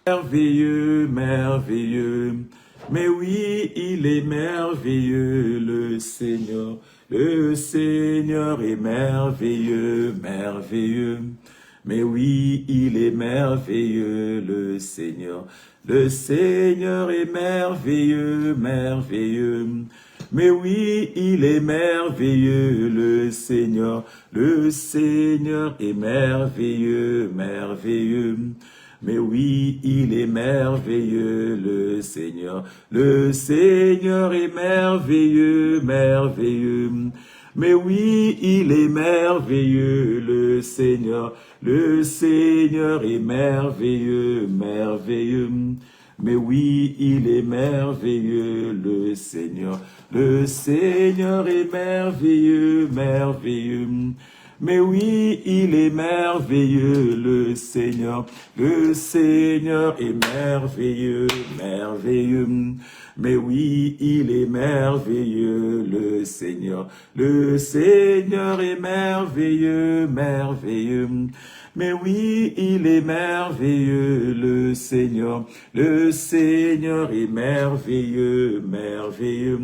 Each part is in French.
Merveilleux, merveilleux. Mais oui, il est merveilleux, le Seigneur. Le Seigneur est merveilleux, merveilleux. Mais oui, il est merveilleux, le Seigneur. Le Seigneur est merveilleux, merveilleux. Mais oui, il est merveilleux, le Seigneur. Le Seigneur est merveilleux, merveilleux. Mais oui, il est merveilleux, le Seigneur. Le Seigneur est merveilleux, merveilleux. Mais oui, il est merveilleux, le Seigneur. Le Seigneur est merveilleux, merveilleux. Mais oui, il est merveilleux, le Seigneur. Le Seigneur est merveilleux, merveilleux. Mais oui, il est merveilleux, le Seigneur. Le Seigneur est merveilleux, merveilleux. Mais oui, il est merveilleux, le Seigneur. Le Seigneur est merveilleux, merveilleux. Mais oui, il est merveilleux, le Seigneur. Le Seigneur est merveilleux, merveilleux.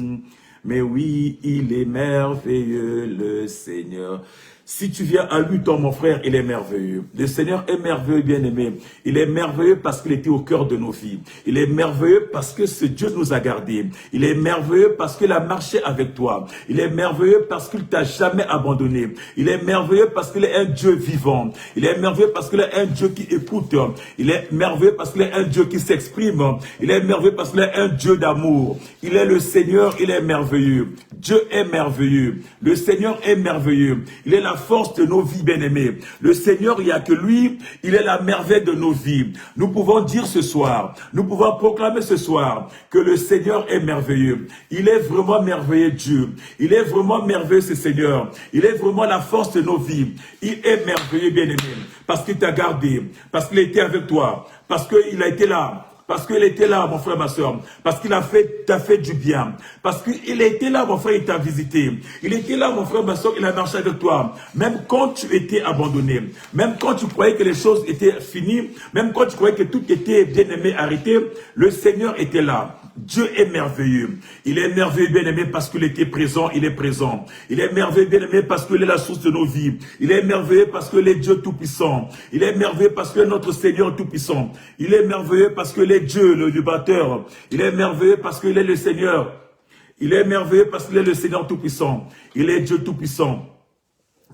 Mais oui, il est merveilleux, le Seigneur. Si tu viens à lui, toi, mon frère, il est merveilleux. Le Seigneur est merveilleux, bien-aimé. Il est merveilleux parce qu'il était au cœur de nos vies. Il est merveilleux parce que ce Dieu nous a gardés. Il est merveilleux parce qu'il a marché avec toi. Il est merveilleux parce qu'il t'a jamais abandonné. Il est merveilleux parce qu'il est un Dieu vivant. Il est merveilleux parce qu'il est un Dieu qui écoute. Il est merveilleux parce qu'il est un Dieu qui s'exprime. Il est merveilleux parce qu'il est un Dieu d'amour. Il est le Seigneur, il est merveilleux. Dieu est merveilleux. Le Seigneur est merveilleux. Il est la force de nos vies, bien-aimés. Le Seigneur, il n'y a que lui, il est la merveille de nos vies. Nous pouvons dire ce soir, nous pouvons proclamer ce soir que le Seigneur est merveilleux. Il est vraiment merveilleux, Dieu. Il est vraiment merveilleux, ce Seigneur. Il est vraiment la force de nos vies. Il est merveilleux, bien-aimé, parce qu'il t'a gardé, parce qu'il était avec toi, parce qu'il a été là. Parce qu'il était là, mon frère, ma soeur. Parce qu'il t'a fait du bien. Parce qu'il était là, mon frère, il t'a visité. Il était là, mon frère, ma soeur, il a marché avec toi. Même quand tu étais abandonné. Même quand tu croyais que les choses étaient finies. Même quand tu croyais que tout était bien aimé, arrêté. Le Seigneur était là. Dieu est merveilleux. Il est merveilleux, bien-aimé, parce qu'il était présent, il est présent. Il est merveilleux, bien-aimé, parce qu'il est la source de nos vies. Il est merveilleux parce qu'il est Dieu tout-puissant. Il est merveilleux parce qu'il est notre Seigneur tout-puissant. Il est merveilleux parce qu'il est Dieu, le libérateur. Il est merveilleux parce qu'il est le Seigneur. Il est merveilleux parce qu'il est le Seigneur tout-puissant. Il est Dieu tout-puissant.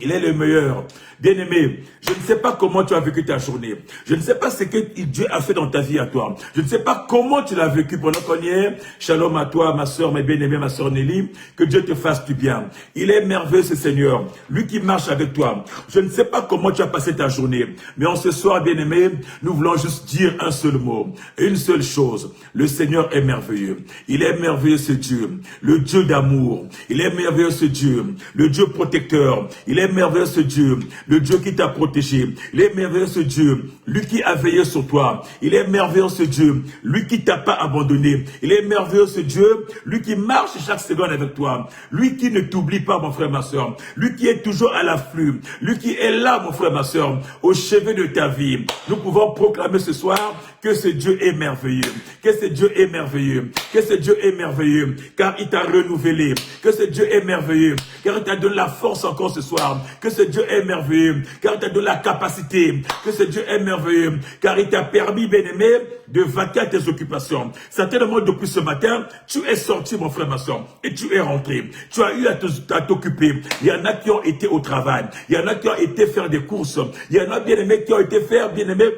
Il est le meilleur. Bien-aimé, je ne sais pas comment tu as vécu ta journée. Je ne sais pas ce que Dieu a fait dans ta vie à toi. Je ne sais pas comment tu l'as vécu pendant qu'on y est. Shalom à toi, ma soeur, mes bien-aimés, ma soeur Nelly. Que Dieu te fasse du bien. Il est merveilleux, ce Seigneur. Lui qui marche avec toi. Je ne sais pas comment tu as passé ta journée. Mais en ce soir, bien-aimé, nous voulons juste dire un seul mot. Une seule chose. Le Seigneur est merveilleux. Il est merveilleux, ce Dieu. Le Dieu d'amour. Il est merveilleux, ce Dieu. Le Dieu protecteur. Il est merveilleux, ce Dieu. Le Dieu qui t'a protégé. Il est merveilleux, ce Dieu. Lui qui a veillé sur toi. Il est merveilleux, ce Dieu. Lui qui t'a pas abandonné. Il est merveilleux, ce Dieu. Lui qui marche chaque seconde avec toi. Lui qui ne t'oublie pas, mon frère, ma soeur. Lui qui est toujours à l'afflux. Lui qui est là, mon frère, ma soeur, au chevet de ta vie. Nous pouvons proclamer ce soir que ce Dieu est merveilleux. Que ce Dieu est merveilleux. Que ce Dieu est merveilleux. Car il t'a renouvelé. Que ce Dieu est merveilleux. Car il t'a donné la force encore ce soir. Que ce Dieu est merveilleux. Car il t'a donné la capacité. Que ce Dieu est merveilleux. Car il t'a permis, bien-aimé, de vaquer à tes occupations. Certainement, depuis ce matin, tu es sorti, mon frère, ma soeur, et tu es rentré. Tu as eu à t'occuper. Il y en a qui ont été au travail. Il y en a qui ont été faire des courses. Il y en a, bien-aimés, qui ont été faire, bien-aimés,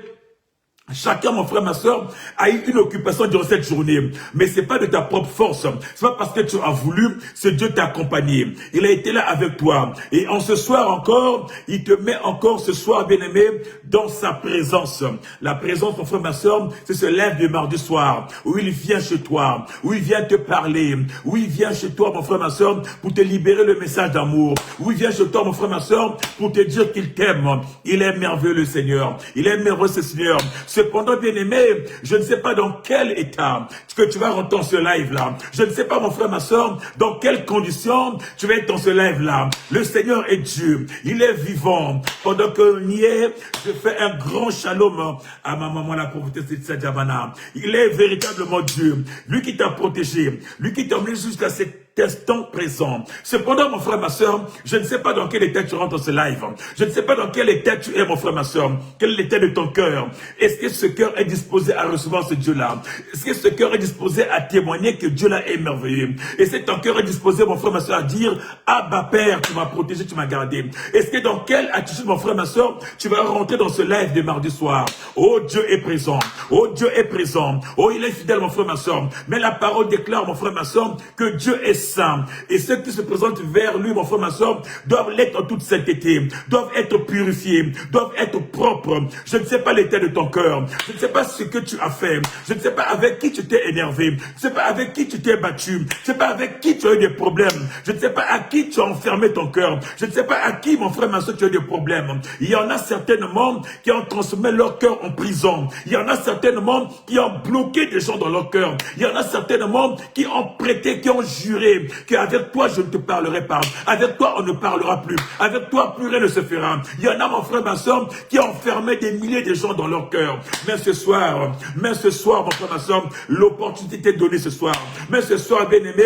chacun, mon frère, ma soeur, a eu une occupation durant cette journée. Mais c'est pas de ta propre force. C'est pas parce que tu as voulu, ce Dieu t'a accompagné. Il a été là avec toi. Et en ce soir encore, il te met encore ce soir, bien-aimé, dans sa présence. La présence, mon frère, ma soeur, c'est ce lève de mardi soir, où il vient chez toi, où il vient te parler, où il vient chez toi, mon frère, ma soeur, pour te libérer le message d'amour, où il vient chez toi, mon frère, ma soeur, pour te dire qu'il t'aime. Il est merveilleux, le Seigneur. Il est merveilleux, ce Seigneur. Cependant, bien-aimé, je ne sais pas dans quel état que tu vas rentrer dans ce live-là. Je ne sais pas, mon frère, ma soeur, dans quelles conditions tu vas être dans ce live-là. Le Seigneur est Dieu. Il est vivant. Pendant qu'on y est, je fais un grand shalom à ma maman, la prophétesse de Tsadjabana. Il est véritablement Dieu. Lui qui t'a protégé. Lui qui t'a emmené jusqu'à cet instant présent. Cependant, mon frère, ma soeur, je ne sais pas dans quel état tu rentres dans ce live. Je ne sais pas dans quel état tu es, mon frère, ma soeur. Quel est l'état de ton cœur? Est-ce que ce cœur est disposé à recevoir ce Dieu-là? Est-ce que ce cœur est disposé à témoigner que Dieu-là est merveilleux? Est-ce que ton cœur est disposé, mon frère, ma soeur, à dire, ah, bah, Père, tu m'as protégé, tu m'as gardé? Est-ce que dans quelle attitude, mon frère, ma soeur, tu vas rentrer dans ce live de mardi soir? Oh, Dieu est présent. Oh, Dieu est présent. Oh, il est fidèle, mon frère, ma soeur. Mais la parole déclare, mon frère, ma soeur, que Dieu est saint. Et ceux qui se présentent vers lui, mon frère, ma soeur, doivent l'être en toute sainteté, doivent être purifiés, doivent être propres. Je ne sais pas l'état de ton cœur. Je ne sais pas ce que tu as fait. Je ne sais pas avec qui tu t'es énervé. Je ne sais pas avec qui tu t'es battu. Je ne sais pas avec qui tu as eu des problèmes. Je ne sais pas à qui tu as enfermé ton cœur. Je ne sais pas à qui, mon frère, ma soeur, tu as eu des problèmes. Il y en a certainement qui ont transformé leur cœur en prison. Il y en a certainement qui ont bloqué des gens dans leur cœur. Il y en a certainement qui ont prêté, qui ont juré qu'avec toi je ne te parlerai pas. Avec toi on ne parlera plus. Avec toi plus rien ne se fera. Il y en a, mon frère, ma soeur, qui ont enfermé des milliers de gens dans leur cœur. Mais ce soir, mon frère, ma soeur, l'opportunité t'est donnée ce soir. Mais ce soir, bien-aimé,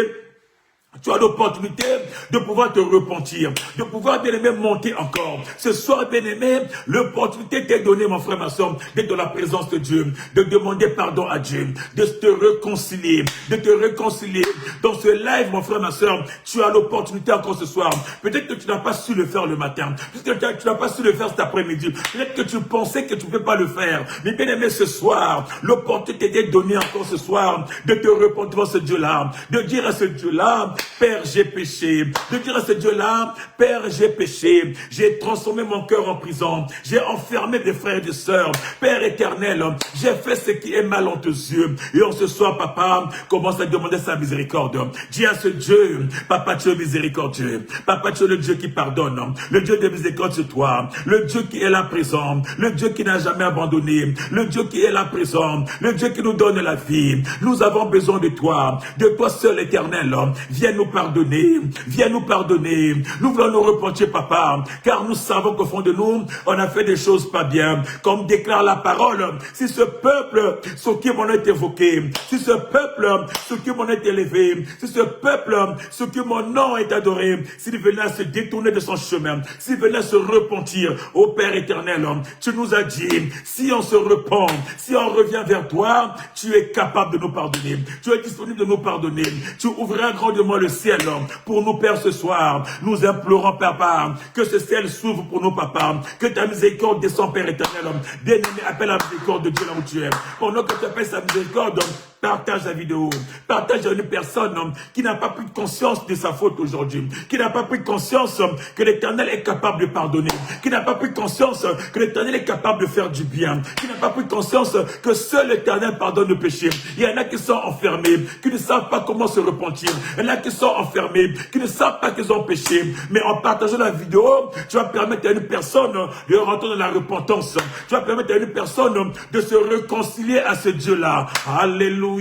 tu as l'opportunité de pouvoir te repentir, de pouvoir, bien-aimé, monter encore. Ce soir, bien-aimé, l'opportunité t'est donnée, mon frère, ma soeur, d'être dans la présence de Dieu, de demander pardon à Dieu, de te réconcilier, Dans ce live, mon frère, ma soeur, tu as l'opportunité encore ce soir. Peut-être que tu n'as pas su le faire le matin, peut-être que tu n'as pas su le faire cet après-midi, peut-être que tu pensais que tu ne peux pas le faire. Mais bien-aimé, ce soir, l'opportunité t'est donnée encore ce soir, de te repentir devant ce Dieu-là, de dire à ce Dieu-là, Père, j'ai péché. De dire à ce Dieu-là, Père, j'ai péché. J'ai transformé mon cœur en prison. J'ai enfermé des frères et des sœurs. Père éternel, j'ai fait ce qui est mal en tes yeux. Et en ce soir, papa, commence à demander sa miséricorde. Dis à ce Dieu, papa, tu es miséricordieux. Papa, tu es le Dieu qui pardonne. Le Dieu de miséricorde, c'est toi. Le Dieu qui est là présent. Le Dieu qui n'a jamais abandonné. Le Dieu qui est là présent. Le Dieu qui nous donne la vie. Nous avons besoin de toi seul, éternel. Viens nous pardonner, nous voulons nous repentir, papa, car nous savons qu'au fond de nous, on a fait des choses pas bien, comme déclare la parole. Si ce peuple, sur qui mon nom est évoqué, si ce peuple, sur qui mon nom est élevé, si ce peuple, sur qui mon nom est adoré, s'il venait à se détourner de son chemin, s'il venait à se repentir, ô Père éternel, tu nous as dit, si on se repent, si on revient vers toi, tu es capable de nous pardonner, tu es disponible de nous pardonner, tu ouvriras grandement le ciel pour nous, Père, ce soir. Nous implorons, Papa, que ce ciel s'ouvre pour nous, Papa, que ta miséricorde descende, Père éternel. Bien-aimé, appelle la miséricorde de Dieu là où tu es. Pendant que tu appelles sa miséricorde, partage la vidéo, partage à une personne qui n'a pas pris conscience de sa faute aujourd'hui, qui n'a pas pris conscience que l'Éternel est capable de pardonner, qui n'a pas pris conscience que l'Éternel est capable de faire du bien, qui n'a pas pris conscience que seul l'Éternel pardonne le péché. Il y en a qui sont enfermés, qui ne savent pas comment se repentir. Il y en a qui sont enfermés, qui ne savent pas qu'ils ont péché. Mais en partageant la vidéo, tu vas permettre à une personne de rentrer dans la repentance. Tu vas permettre à une personne de se réconcilier à ce Dieu-là. Alléluia.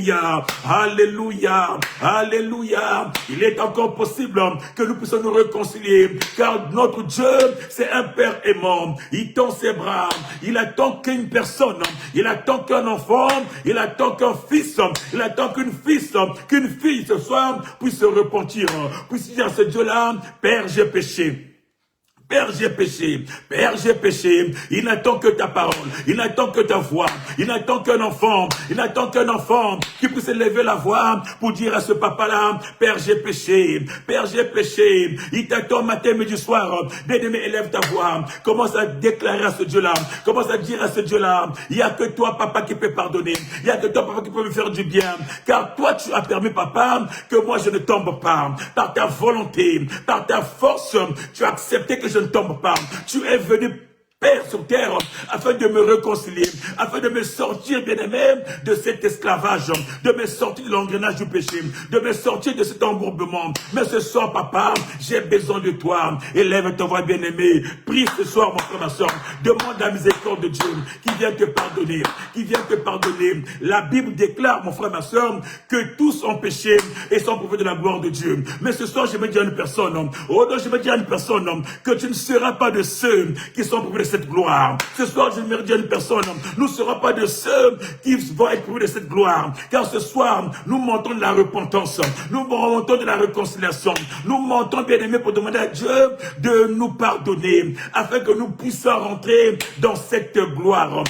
Alléluia, alléluia. Il est encore possible que nous puissions nous réconcilier, car notre Dieu, c'est un Père aimant. Il tend ses bras, il attend qu'une personne, il attend qu'un enfant, il attend qu'un fils, il attend qu'une fille ce soir puisse se repentir, puisse dire à ce Dieu-là, Père, j'ai péché. Père, j'ai péché. Père, j'ai péché. Il n'attend que ta parole. Il n'attend que ta voix. Il n'attend qu'un enfant. Il n'attend qu'un enfant qui puisse élever la voix pour dire à ce papa-là, Père, j'ai péché. Père, j'ai péché. Il t'attend matin, midi, soir. Bien-aimé, élève ta voix. Commence à déclarer à ce Dieu-là. Commence à dire à ce Dieu-là, il n'y a que toi, papa, qui peut pardonner. Il n'y a que toi, papa, qui peut me faire du bien. Car toi, tu as permis, papa, que moi, je ne tombe pas. Par ta volonté, par ta force, tu as accepté que je ne tombe pas. Tu es venu Père sur terre, afin de me réconcilier, afin de me sortir, bien-aimé, de cet esclavage, de me sortir de l'engrenage du péché, de me sortir de cet embourbement. Mais ce soir, papa, j'ai besoin de toi. Élève ta voix, bien-aimé. Prie ce soir, mon frère, ma soeur. Demande la miséricorde de Dieu, qui vient te pardonner, qui vient te pardonner. La Bible déclare, mon frère, ma soeur, que tous ont péché et sont privés de la gloire de Dieu. Mais ce soir, je me dis à une personne, oh non, je me dis à une personne, que tu ne seras pas de ceux qui sont privés de cette gloire. Ce soir, je me dis à une personne, nous ne serons pas de ceux qui vont être privés de cette gloire. Car ce soir, nous montons de la repentance, nous montons de la réconciliation, nous montons, bien aimé, pour demander à Dieu de nous pardonner, afin que nous puissions rentrer dans cette gloire,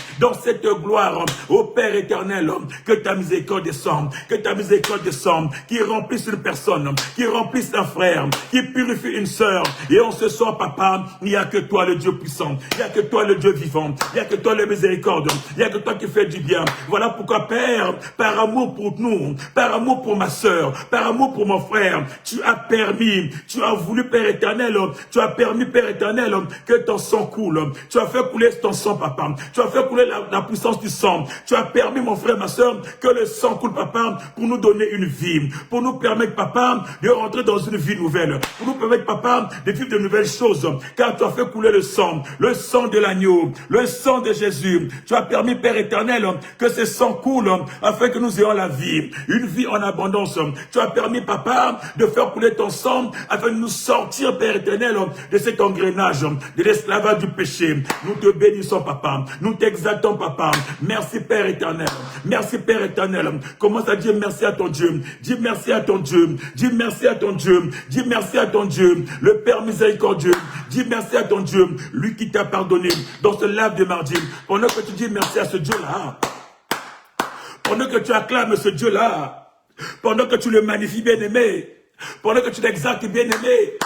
au Père éternel, que ta miséricorde descende, que ta miséricorde descende, qui remplisse une personne, qui remplisse un frère, qui purifie une sœur. Et en ce soir, papa, il n'y a que toi, le Dieu puissant, il n'y a que toi, le Dieu vivant, il n'y a que toi, le miséricorde, il n'y a que toi qui fais du bien. Voilà pourquoi, Père, par amour pour nous, par amour pour ma sœur, par amour pour mon frère, tu as permis, tu as voulu, Père éternel, tu as permis, Père éternel, que ton sang coule. Tu as fait couler ton sang, papa. Tu as fait couler la puissance du sang. Tu as permis, mon frère, ma sœur, que le sang coule, papa, pour nous donner une vie, pour nous permettre, papa, de rentrer dans une vie nouvelle, pour nous permettre, papa, de vivre de nouvelles choses, car tu as fait couler le sang de l'agneau, le sang de Jésus. Tu as permis, Père éternel, que ce sang coule, afin que nous ayons la vie, une vie en abondance. Tu as permis, papa, de faire couler ton sang, afin de nous sortir, Père éternel, de cet engrenage, de l'esclavage du péché. Nous te bénissons, papa. Nous t'exaltons, papa. Merci, Père éternel. Merci, Père éternel. Commence à dire merci à ton Dieu. Dis merci à ton Dieu. Dis merci à ton Dieu. Dis merci à ton Dieu. Le Père miséricordieux. Dis merci à ton Dieu. Lui qui t'a pardonné dans ce live de mardi. Pendant que tu dis merci à ce Dieu-là. Pendant que tu acclames ce Dieu-là. Pendant que tu le magnifies, bien-aimé. Pendant que tu l'exaltes, bien-aimé.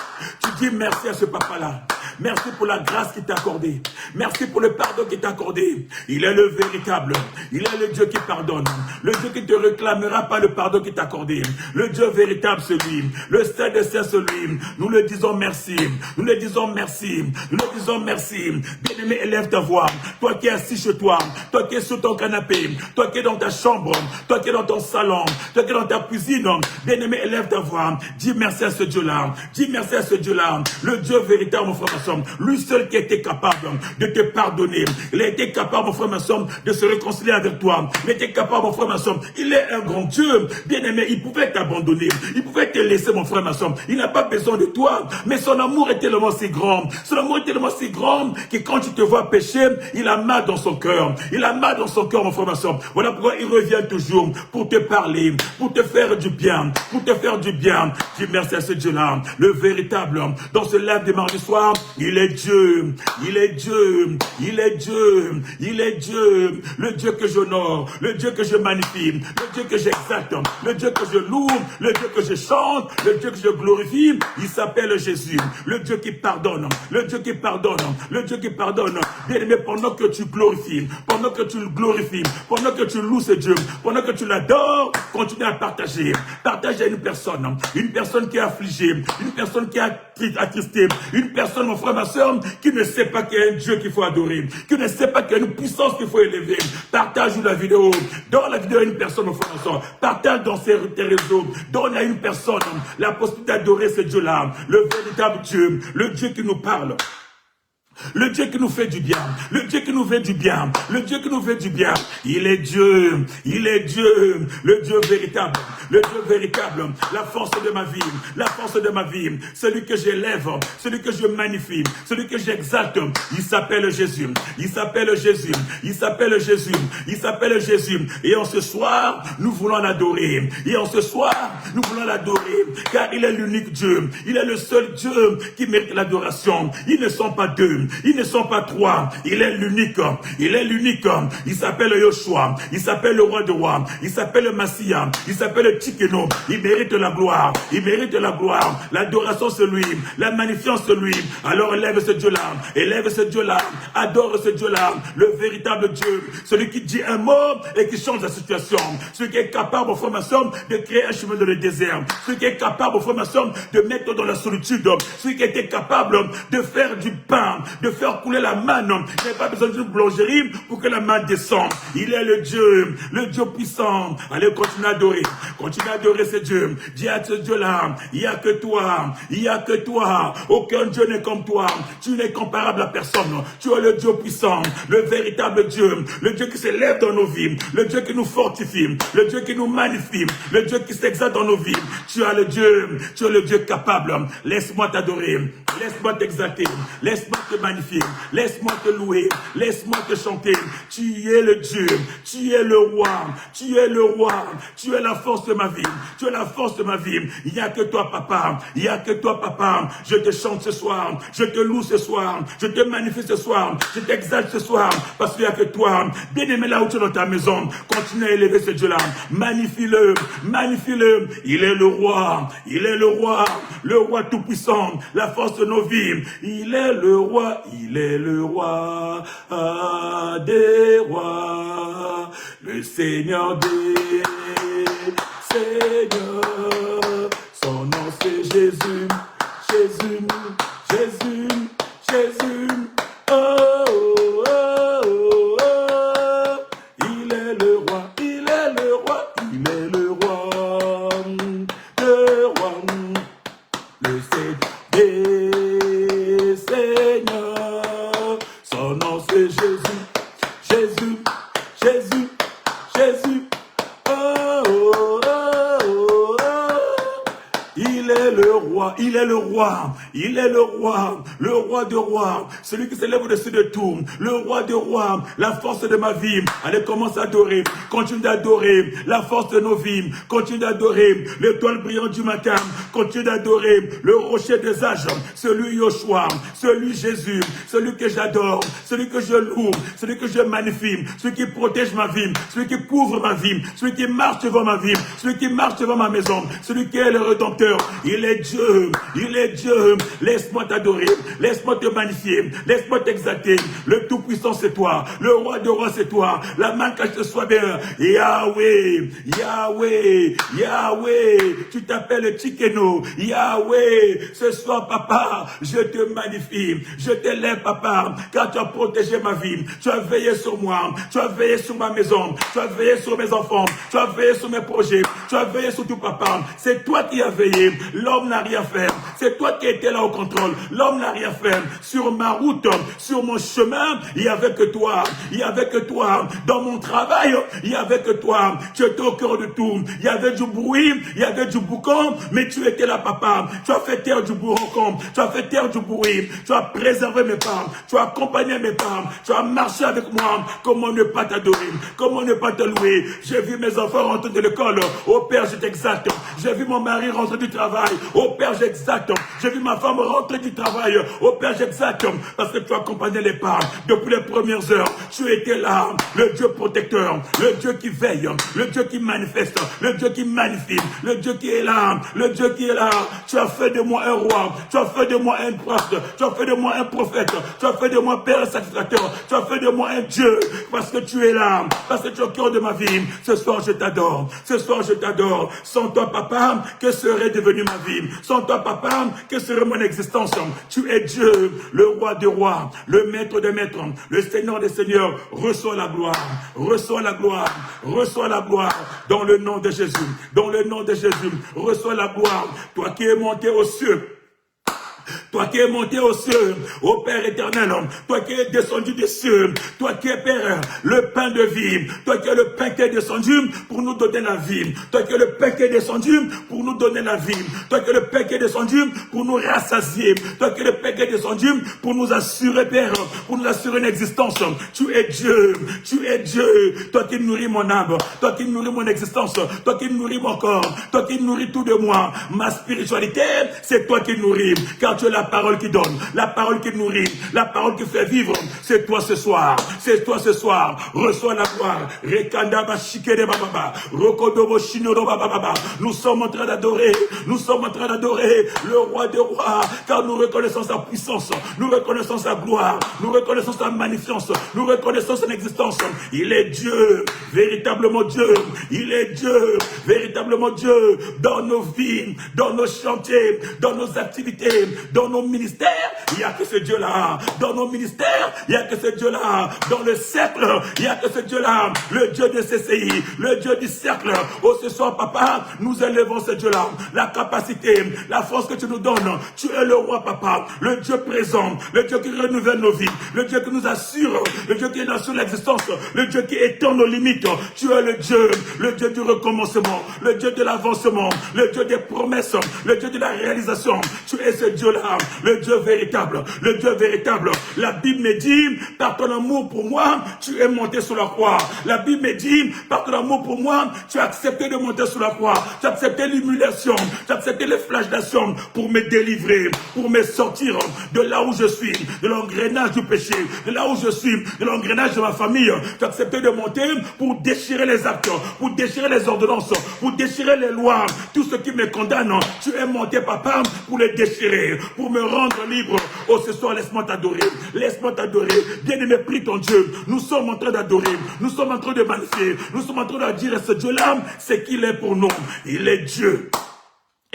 Tu dis merci à ce papa-là. Merci pour la grâce qu'il t'a accordée. Merci pour le pardon qu'il t'a accordé. Il est le véritable. Il est le Dieu qui pardonne. Le Dieu qui te réclamera pas le pardon qu'il t'a accordé. Le Dieu véritable, celui. Le Saint de Saints, celui. Nous le disons merci. Nous le disons merci. Nous le disons merci. Bien-aimé, élève ta voix. Toi qui es assis chez toi. Toi qui es sur ton canapé. Toi qui es dans ta chambre. Toi qui es dans ton salon. Toi qui es dans ta cuisine. Bien-aimé, élève ta voix. Dis merci à ce Dieu-là. Dis merci à ce Dieu-là. Le Dieu véritable, mon frère. Lui seul qui était capable de te pardonner. Il a été capable, mon frère, ma soeur, de se réconcilier avec toi. Il était capable, mon frère, ma soeur. Il est un grand Dieu. Bien aimé, il pouvait t'abandonner. Il pouvait te laisser, mon frère, ma soeur. Il n'a pas besoin de toi. Mais son amour est tellement si grand. Son amour est tellement si grand que quand tu te vois pécher, il a mal dans son cœur. Il a mal dans son cœur, mon frère, ma soeur. Voilà pourquoi il revient toujours pour te parler, pour te faire du bien, pour te faire du bien. Dis merci à ce Dieu-là, le véritable. Dans ce live de mardi soir, il est Dieu, il est Dieu, il est Dieu, il est Dieu, le Dieu que j'honore, le Dieu que je magnifie, le Dieu que j'exalte, le Dieu que je loue, le Dieu que je chante, le Dieu que je glorifie. Il s'appelle Jésus, le Dieu qui pardonne, le Dieu qui pardonne, le Dieu qui pardonne. Bien aimé, pendant que tu glorifies, pendant que tu le glorifies, pendant que tu loues ce Dieu, pendant que tu l'adores, continue à partager. Partage à une personne qui est affligée, une personne qui est attristée, une personne, mon frère, ma soeur, qui ne sait pas qu'il y a un Dieu qu'il faut adorer, qui ne sait pas qu'il y a une puissance qu'il faut élever. Partage la vidéo. Donne la vidéo à une personne, mon frère, ma soeur. Partage dans tes réseaux. Donne à une personne la possibilité d'adorer ce Dieu-là, le véritable Dieu, le Dieu qui nous parle. Le Dieu qui nous fait du bien, le Dieu qui nous fait du bien, le Dieu qui nous fait du bien. Il est Dieu, le Dieu véritable, la force de ma vie, la force de ma vie, celui que j'élève, celui que je magnifie, celui que j'exalte. Il s'appelle Jésus, il s'appelle Jésus, il s'appelle Jésus, il s'appelle Jésus. Et en ce soir, nous voulons l'adorer. Et en ce soir, nous voulons l'adorer, car il est l'unique Dieu, il est le seul Dieu qui mérite l'adoration. Ils ne sont pas deux. Ils ne sont pas trois. Il est l'unique. Il est l'unique. Il s'appelle Yoshua, il s'appelle le roi de rois, il s'appelle le Massia, il s'appelle le Tchikeno, il mérite la gloire, il mérite la gloire, l'adoration c'est lui, la magnifience c'est lui. Alors élève ce Dieu-là, adore ce Dieu-là, le véritable Dieu, celui qui dit un mot et qui change la situation, celui qui est capable, frère ma soeur, de créer un chemin dans le désert, celui qui est capable, frère ma soeur, de mettre dans la solitude, celui qui était capable de faire du pain, de faire couler la manne. Il n'a pas besoin d'une boulangerie pour que la manne descende. Il est le Dieu puissant. Allez, continue à adorer ce Dieu. Dis à ce Dieu-là, il n'y a que toi, aucun Dieu n'est comme toi, tu n'es comparable à personne, tu es le Dieu puissant, le véritable Dieu, le Dieu qui s'élève dans nos vies, le Dieu qui nous fortifie, le Dieu qui nous magnifie, le Dieu qui s'exalte dans nos vies. Tu es le Dieu capable. Laisse-moi t'adorer, laisse-moi t'exalter, laisse-moi te magnifier, laisse-moi te louer, laisse-moi te chanter. Tu es le Dieu, tu es le roi, tu es le roi, tu es la force de ma vie, tu es la force de ma vie. Il n'y a que toi, papa, il n'y a que toi, papa. Je te chante ce soir, je te loue ce soir, je te magnifie ce soir, je t'exalte ce soir, parce qu'il n'y a que toi. Bien-aimé, là où tu es dans ta maison, continue à élever ce Dieu-là, magnifie-le, magnifie-le. Il est le roi, le roi tout-puissant, la force de nos vies. Il est le roi des rois, le Seigneur des Seigneurs. Son nom c'est Jésus, Jésus, Jésus, Jésus. Oh, oh, oh, oh. Il est le roi, il est le roi, il est le roi, le Seigneur des Seigneurs. Son nom c'est Jésus, Jésus, Jésus, Jésus. Oh, oh, oh, oh. Il est le roi, il est le roi, il est le roi de rois, celui qui s'élève au-dessus de tout, le roi de rois, la force de ma vie. Allez, commence à adorer, continue d'adorer la force de nos vies, continue d'adorer l'étoile brillante du matin, continue d'adorer le rocher des âges, celui Yoshua, celui Jésus, celui que j'adore, celui que je loue, celui que je magnifie, celui qui protège ma vie, celui qui couvre ma vie, celui qui marche devant ma vie, celui qui marche devant ma maison, celui qui est le Rédempteur. Il est Dieu, il est Dieu. Laisse-moi t'adorer, laisse-moi te magnifier, laisse-moi t'exalter. Le Tout-Puissant c'est toi, le Roi de rois c'est toi. La main que je te sois bien. Yahweh, Yahweh, Yahweh. Tu t'appelles Tchikeno. Yahweh, ce soir papa, je te magnifie, je t'élève papa, car tu as protégé ma vie, tu as veillé sur moi, tu as veillé sur ma maison, tu as veillé sur mes enfants, tu as veillé sur mes projets, tu as veillé sur tout papa. C'est toi qui as veillé, l'homme n'a rien fait. C'est toi qui étais là au contrôle, l'homme n'a rien fait. Sur ma route, sur mon chemin, il n'y avait que toi, il n'y avait que toi. Dans mon travail, il n'y avait que toi. Tu étais au cœur de tout. Il y avait du bruit, il y avait du boucan, mais tu étais là papa. Tu as fait taire du boucan, tu as fait taire du bruit, tu as préservé mes pas, tu as accompagné mes pas, tu as marché avec moi. Comment ne pas t'adorer, comment ne pas te louer. J'ai vu mes enfants rentrer de l'école, oh Père je t'exalte. J'ai vu mon mari rentrer du travail, oh Père j'exalte. J'ai vu ma femme rentrer du travail, oh Père j'exalte. Parce que tu as accompagné les pas depuis les premières heures. Tu étais là, le Dieu protecteur, le Dieu qui veille, le Dieu qui manifeste, le Dieu qui magnifie, le Dieu qui est là, le Dieu qui est là. Tu as fait de moi un roi, tu as fait de moi un prophète, tu as fait de moi un prophète, tu as fait de moi Père sacrificateur, tu as fait de moi un Dieu, parce que tu es là, parce que tu es au cœur de ma vie. Ce soir je t'adore, ce soir je t'adore. Sans toi papa, que serait devenue ma vie? Sans toi papa, que serait mon existence? Tu es Dieu, le roi des rois, le maître des maîtres, le Seigneur des seigneurs. Reçois la gloire, reçois la gloire, reçois la gloire, dans le nom de Jésus, dans le nom de Jésus. Reçois la gloire, toi qui es monté aux cieux, toi qui es monté aux cieux, ô Père éternel, toi qui es descendu des cieux, toi qui es Père, le pain de vie, toi qui es le pain qui est descendu pour nous donner la vie, toi qui es le pain qui est descendu pour nous donner la vie, toi qui es le pain qui est descendu pour nous rassasier, toi qui es le pain qui est descendu pour nous assurer, Père, pour nous assurer une existence. Tu es Dieu, toi qui nourris mon âme, toi qui nourris mon existence, toi qui nourris mon corps, toi qui nourris tout de moi. Ma spiritualité, c'est toi qui nourris, car tu es la parole qui donne, la parole qui nourrit, la parole qui fait vivre. C'est toi ce soir, c'est toi ce soir. Reçois la gloire. Nous sommes en train d'adorer, nous sommes en train d'adorer le roi des rois, car nous reconnaissons sa puissance, nous reconnaissons sa gloire, nous reconnaissons sa magnificence, nous reconnaissons son existence. Il est Dieu, véritablement Dieu, il est Dieu, véritablement Dieu, dans nos vies, dans nos chantiers, dans nos activités, dans nos ministères, il n'y a que ce Dieu-là. Dans nos ministères, il n'y a que ce Dieu-là. Dans le cercle, il n'y a que ce Dieu-là. Le Dieu de CCI, le Dieu du cercle. Oh, ce soir, papa, nous élevons ce Dieu-là. La capacité, la force que tu nous donnes. Tu es le roi, papa. Le Dieu présent, le Dieu qui renouvelle nos vies, le Dieu qui nous assure, le Dieu qui assure l'existence, le Dieu qui étend nos limites. Tu es le Dieu du recommencement, le Dieu de l'avancement, le Dieu des promesses, le Dieu de la réalisation. Tu es ce Dieu-là, le Dieu véritable, le Dieu véritable. La Bible me dit, par ton amour pour moi, tu es monté sur la croix. La Bible me dit, par ton amour pour moi, tu as accepté de monter sur la croix. Tu as accepté l'humiliation, tu as accepté les flagellations pour me délivrer, pour me sortir de là où je suis, de l'engrenage du péché, de là où je suis, de l'engrenage de ma famille. Tu as accepté de monter pour déchirer les actes, pour déchirer les ordonnances, pour déchirer les lois, tout ce qui me condamne. Tu es monté, papa, pour les déchirer, pour me rendre libre. Oh, ce soir, laisse-moi t'adorer. Laisse-moi t'adorer. Bien-aimé, prie ton Dieu. Nous sommes en train d'adorer. Nous sommes en train de magnifier. Nous sommes en train de dire, ce Dieu-là, c'est qu'il est pour nous. Il est Dieu.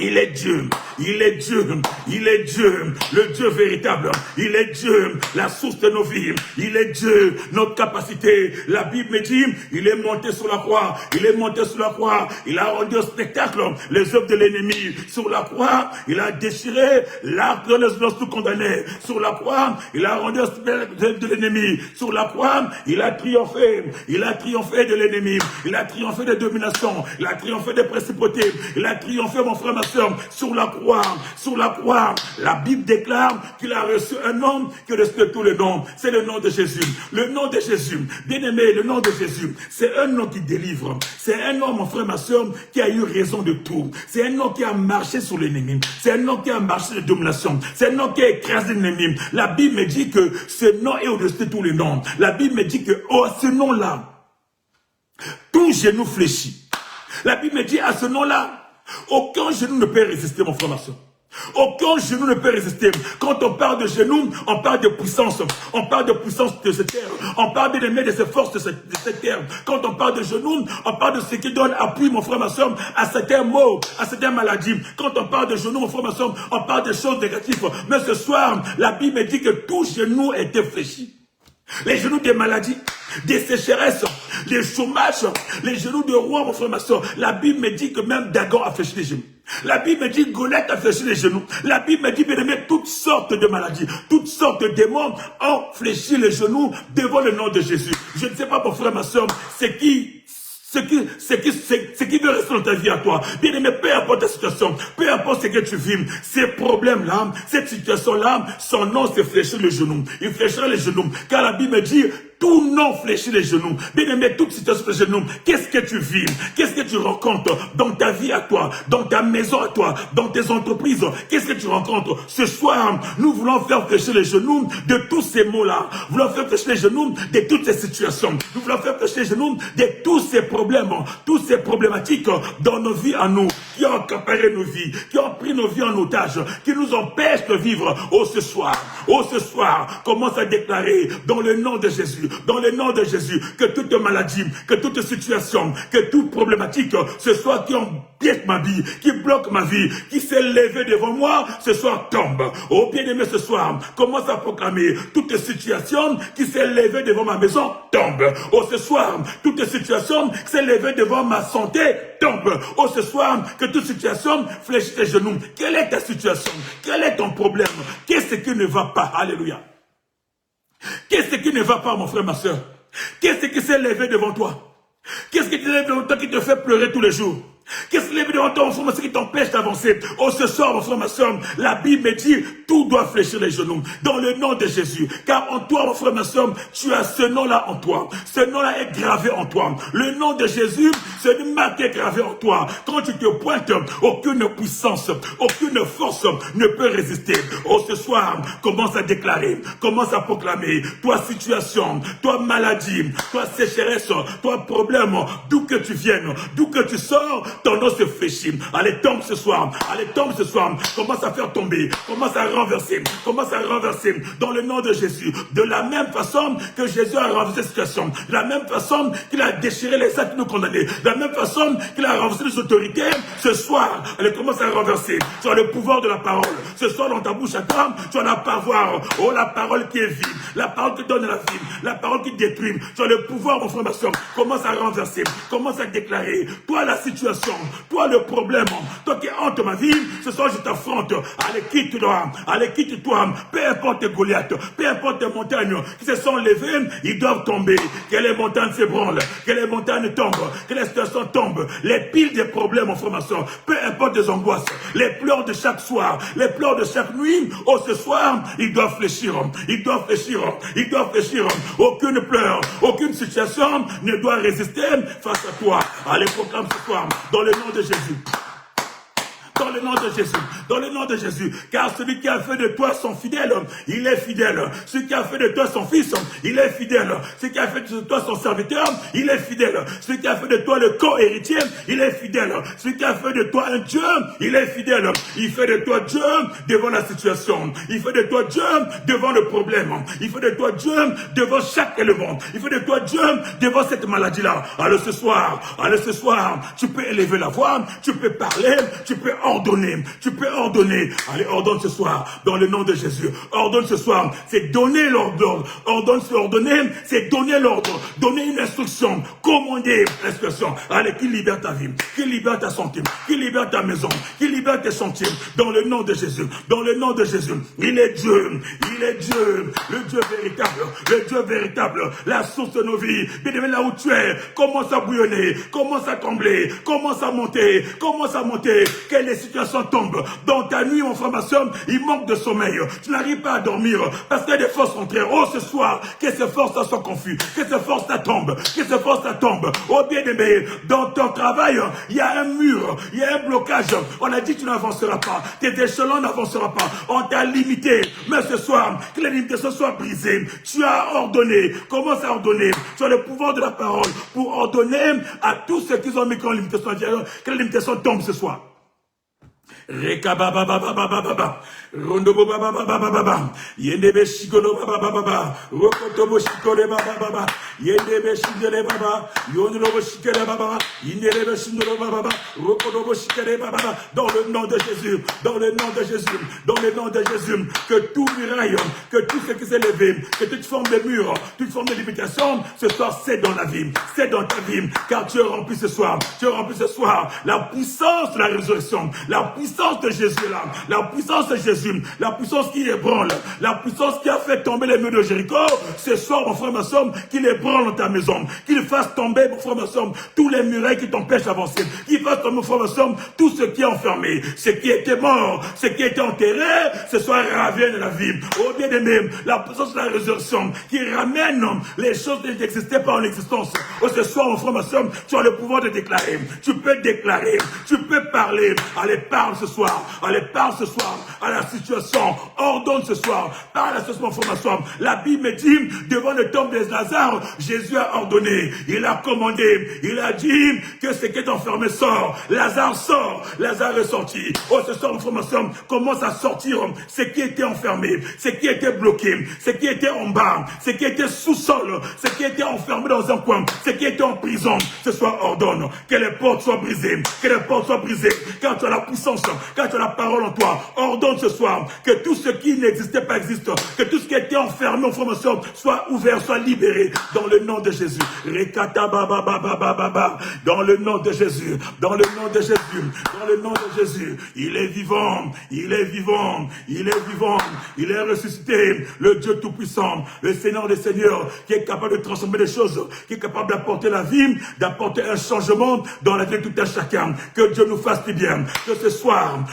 Il est Dieu, il est Dieu, il est Dieu, le Dieu véritable, il est Dieu, la source de nos vies, il est Dieu, notre capacité. La Bible me dit, il est monté sur la croix, il est monté sur la croix, il a rendu au spectacle les œuvres de l'ennemi. Sur la croix, il a déchiré l'arc de l'espérance tout condamné. Sur la croix, il a rendu au spectacle de l'ennemi. Sur la croix, il a triomphé de l'ennemi, il a triomphé des dominations, il a triomphé des principautés, il a triomphé, mon frère, ma soeur, sur la croix, la Bible déclare qu'il a reçu un nom qui respecte tous les noms. C'est le nom de Jésus. Le nom de Jésus, bien-aimé, le nom de Jésus, c'est un nom qui délivre. C'est un nom, mon frère, ma soeur, qui a eu raison de tout. C'est un nom qui a marché sur l'ennemi. C'est un nom qui a marché de domination. C'est un nom qui a écrasé l'ennemi. La Bible me dit que ce nom est au-dessus de tous les noms. La Bible me dit que, oh, à ce nom-là, tout genou fléchit. La Bible me dit, à ce nom-là, aucun genou ne peut résister, mon frère, ma soeur. Aucun genou ne peut résister. Quand on parle de genoux, on parle de puissance. On parle de puissance de cette terre. On parle de ces forces de cette terre. Quand on parle de genoux, on parle de ce qui donne appui, mon frère, ma soeur, à certains maux, à certaines maladies. Quand on parle de genoux, mon frère, ma soeur, on parle de choses négatives. Mais ce soir, la Bible me dit que tout genou était fléchi. Les genoux des maladies, des sécheresses, des chômages, les genoux de roi, mon frère, ma soeur. La Bible me dit que même Dagon a fléchi les genoux. La Bible me dit que Goliath a fléchi les genoux. La Bible me dit, bien aimé, toutes sortes de maladies, toutes sortes de démons ont fléchi les genoux devant le nom de Jésus. Je ne sais pas, mon frère, ma soeur, ce qui veut rester dans ta vie à toi. Bien aimé, peu importe ta situation, peu importe ce que tu vis, ces problèmes-là, cette situation-là, son nom c'est fléchir les genoux. Il fléchira les genoux. Car la Bible me dit, tout nom fléchit les genoux. Bien aimé, toute situation fléchit les genoux. Qu'est-ce que tu vis? Qu'est-ce que tu rencontres dans ta vie à toi, dans ta maison à toi, dans tes entreprises? Qu'est-ce que tu rencontres? Ce soir, nous voulons faire fléchir les genoux de tous ces mots-là. Nous voulons faire fléchir les genoux de toutes ces situations. Nous voulons faire fléchir les genoux de tous ces problèmes, toutes ces problématiques dans nos vies à nous, qui ont accaparé nos vies, qui ont pris nos vies en otage, qui nous empêchent de vivre. Oh ce soir, commence à déclarer dans le nom de Jésus, dans le nom de Jésus, que toute maladie, que toute situation, que toute problématique, ce soir qui empiète ma vie, qui bloque ma vie, qui s'est levé devant moi, ce soir tombe. Oh bien-aimé, ce soir, commence à proclamer toute situation qui s'est levée devant ma maison, tombe. Oh ce soir, toute situation qui s'est levée devant ma santé, tombe. Oh ce soir, que toute situation fléchit tes genoux. Quelle est ta situation? Quel est ton problème? Qu'est-ce qui ne va pas? Alléluia. Qu'est-ce qui ne va pas, mon frère, ma soeur? Qu'est-ce qui s'est levé devant toi? Qu'est-ce qui t'est levé devant toi qui te fait pleurer tous les jours? Qu'est-ce qui est devant toi, mon frère, ce qui t'empêche d'avancer? Oh, ce soir, mon frère, ma soeur, la Bible me dit, tout doit fléchir les genoux, dans le nom de Jésus. Car en toi, mon frère, ma soeur, tu as ce nom-là en toi. Ce nom-là est gravé en toi. Le nom de Jésus, c'est une marque qui est gravée en toi. Quand tu te pointes, aucune puissance, aucune force ne peut résister. Oh, ce soir, commence à déclarer, commence à proclamer, toi situation, toi maladie, toi sécheresse, toi problème, d'où que tu viennes, d'où que tu sors, ton nom se fléchit. Allez, tombe ce soir. Allez, tombe ce soir. Commence à faire tomber. Commence à renverser. Commence à renverser. Dans le nom de Jésus. De la même façon que Jésus a renversé cette situation. De la même façon qu'il a déchiré les sacs qui nous condamnaient. De la même façon qu'il a renversé les autorités. Ce soir, allez, commence à renverser. Tu as le pouvoir de la parole. Ce soir, dans ta bouche à toi, tu as la parole. Oh, la parole qui est vive. La parole qui donne la vie. La parole qui détruit. Tu as le pouvoir, mon frère, ma soeur. Commence à renverser. Commence à déclarer. Toi, la situation. Toi, le problème, toi qui hante ma vie, ce soir je t'affronte. Allez, quitte-toi, allez, quitte-toi. Peu importe tes Goliaths, peu importe tes montagnes qui se sont levées, ils doivent tomber. Que les montagnes s'ébranlent, que les montagnes tombent, que les situations tombent. Les piles des problèmes, mon frère, ma soeur, peu importe des angoisses, les pleurs de chaque soir, les pleurs de chaque nuit, oh, ce soir, ils doivent fléchir, ils doivent fléchir, ils doivent fléchir. Aucune pleure, aucune situation ne doit résister face à toi. Allez, proclame ce soir, dans le nom de Jésus. Dans le nom de Jésus, dans le nom de Jésus, car celui qui a fait de toi son fidèle, il est fidèle. Celui qui a fait de toi son fils, il est fidèle. Celui qui a fait de toi son serviteur, il est fidèle. Celui qui a fait de toi le co-héritier, il est fidèle. Celui qui a fait de toi un Dieu, il est fidèle. Il fait de toi Dieu devant la situation. Il fait de toi Dieu devant le problème. Il fait de toi Dieu devant chaque élément. Il fait de toi Dieu devant cette maladie-là. Alors ce soir, tu peux élever la voix, tu peux parler, tu peux ordonner, tu peux ordonner. Allez, ordonne ce soir, dans le nom de Jésus. Ordonne ce soir, c'est donner l'ordre. Ordonner, c'est donner l'ordre. Donner une instruction, commander l'instruction. Allez, qui libère ta vie, qui libère ta santé, qui libère ta maison, qui libère tes chantiers. Dans le nom de Jésus, dans le nom de Jésus. Il est Dieu, le Dieu véritable, le Dieu véritable, la source de nos vies. Bien aimé, là où tu es, commence à bouillonner, commence à trembler, commence à monter, que les situations tombent. Dans ta nuit, mon frère, ma soeur, il manque de sommeil. Tu n'arrives pas à dormir parce qu'il y a des forces rentrées. Oh, ce soir, que ces forces soient confuses, que ces forces tombent, que ces forces tombent. Oh, bien aimé, dans ton travail, il y a un mur, il y a un blocage. On a dit que tu n'avanceras pas, tes échelons n'avanceront pas. On t'a limité. Mais ce soir, que les limitations soient brisées. Tu as ordonné. Commence à ordonner. Tu as le pouvoir de la parole pour ordonner à tous ceux qui ont mis comme limitation intérieure que les limitations tombent ce soir. Reka baba baba baba baba rondo baba baba baba baba yende be shikono baba baba baba rokoto bo shikore baba baba yende be shindele baba yondo bo shikere baba yende be shindele baba baba rokoto bo shikere baba baba. Dans le nom de Jésus, dans le nom de Jésus, dans le nom de Jésus, que tout muraille, que tout ce qui s'est levé, que toute forme de mur, toute forme de limitation, ce soir c'est dans la vie, c'est dans ta vie, car tu es rempli ce soir, tu es rempli ce soir, la puissance de la résurrection, la puissance de Jésus là, la puissance de Jésus, la puissance qui ébranle, la puissance qui a fait tomber les murs de Jéricho. Ce soir, mon frère, ma soeur, qu'il ébranle dans ta maison, qu'il fasse tomber, mon frère, ma soeur, tous les murailles qui t'empêchent d'avancer, qu'il fasse tomber, mon frère, ma soeur, tout ce qui est enfermé, ce qui était mort, ce qui était enterré, ce soir ravienne la vie. Oh bien aimé, la puissance de la résurrection qui ramène les choses qui n'existaient pas en existence. Oh, ce soir, mon frère, ma soeur, tu as le pouvoir de déclarer, tu peux déclarer, tu peux parler. Allez, parle ce soir, allez, parle ce soir à la situation, ordonne ce soir, parle à ce soir, mon frère, ma soeur. La Bible me dit, devant le tombe de Lazare, Jésus a ordonné, il a commandé, il a dit que ce qui est enfermé sort. Lazare sort, Lazare est sorti. Oh, ce soir, mon frère, ma soeur, commence à sortir ce qui était enfermé, ce qui était bloqué, ce qui était en bas, ce qui était sous-sol, ce qui était enfermé dans un coin, ce qui était en prison. Ce soir, ordonne que les portes soient brisées, que les portes soient brisées, car tu as la puissance puissance, car tu as la parole en toi. Ordonne ce soir que tout ce qui n'existait pas existe, que tout ce qui était enfermé en formation soit ouvert, soit libéré dans le nom de Jésus. Dans le nom de Jésus, dans le nom de Jésus, dans le nom de Jésus. Il est vivant, il est vivant, il est vivant, il est ressuscité, le Dieu Tout-Puissant, le Seigneur des Seigneurs, qui est capable de transformer les choses, qui est capable d'apporter la vie, d'apporter un changement dans la vie de tout un chacun. Que Dieu nous fasse du bien. Que ce soir,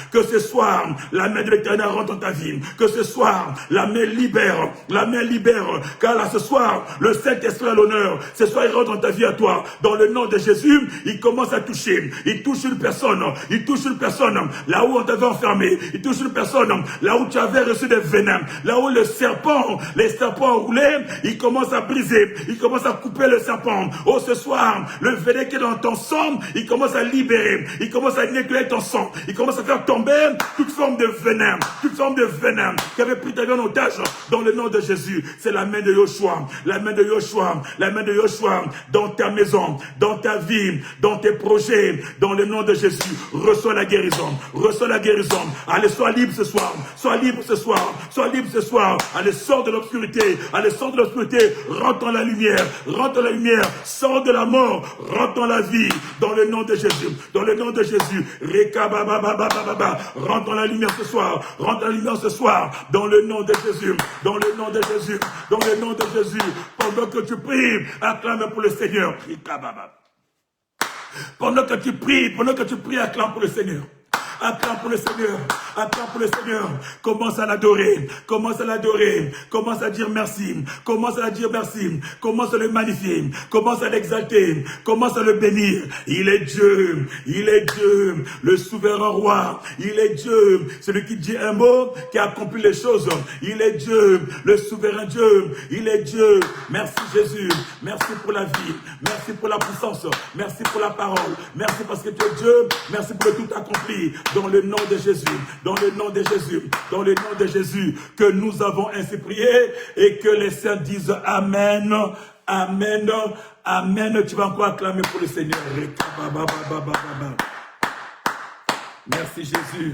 la main de l'Éternel rentre dans ta vie. Que ce soir, la main libère, car là ce soir, le Saint-Esprit a l'honneur. Ce soir, il rentre dans ta vie à toi. Dans le nom de Jésus, il commence à toucher. Il touche une personne, là où on t'avait enfermé. Il touche une personne, là où tu avais reçu des venins. Là où les serpents roulaient, il commence à briser. Il commence à couper le serpent. Oh, ce soir, le venin qui est dans ton sang, il commence à libérer. Il commence à nettoyer ton sang. Il commence à faire tomber toute forme de venin qui avait pris ta vie en otage. Dans le nom de Jésus, c'est la main de Yoshua. La main de Yoshua dans ta maison, dans ta vie, dans tes projets. Dans le nom de Jésus, reçois la guérison. Allez, sois libre ce soir. Allez, sors de l'obscurité. Rentre dans la lumière. Sors de la mort. Rentre dans la vie. Dans le nom de Jésus. Rentre dans la lumière ce soir. Dans le nom de Jésus. Pendant que tu pries, acclame pour le Seigneur. Pendant que tu pries, acclame pour le Seigneur. Acclame pour le Seigneur. Commence à l'adorer. Commence à dire merci. Commence à le magnifier. Commence à l'exalter. Commence à le bénir. Il est Dieu. Le souverain roi. Il est Dieu. Celui qui dit un mot, qui accomplit les choses. Il est Dieu. Le souverain Dieu. Il est Dieu. Merci Jésus. Merci pour la vie. Merci pour la puissance. Merci pour la parole. Merci parce que tu es Dieu. Merci pour le tout accompli. Dans le nom de Jésus, que nous avons ainsi prié et que les saints disent Amen, Amen, Amen. Tu vas encore acclamer pour le Seigneur. Merci Jésus.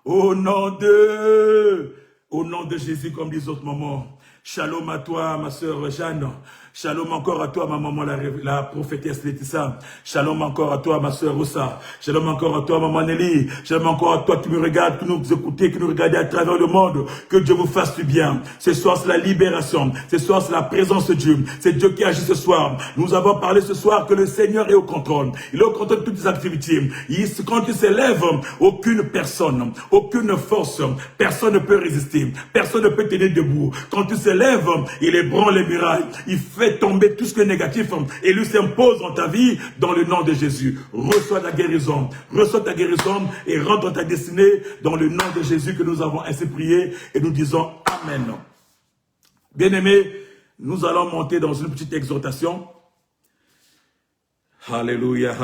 Au nom de Jésus, comme disent autres mamans. Shalom à toi, ma soeur Jeanne. Shalom encore à toi, ma maman, la prophétesse Laetitia. Shalom encore à toi, ma soeur Rosa. Shalom encore à toi, maman Nelly. Shalom encore à toi qui me regarde, qui nous écoutez, qui nous regardez à travers le monde. Que Dieu vous fasse du bien. Ce soir, c'est la libération. Ce soir, c'est la présence de Dieu. C'est Dieu qui agit ce soir. Nous avons parlé ce soir que le Seigneur est au contrôle. Il est au contrôle de toutes les activités. Quand il s'élève, aucune personne, aucune force, personne ne peut résister. Personne ne peut tenir debout. Quand il s'élève, il ébranle les murailles. Il fait tomber tout ce qui est négatif et lui s'impose dans ta vie dans le nom de Jésus. Reçois ta guérison et rentre dans ta destinée dans le nom de Jésus que nous avons ainsi prié et nous disons Amen. Bien-aimés, nous allons monter dans une petite exhortation. Alléluia.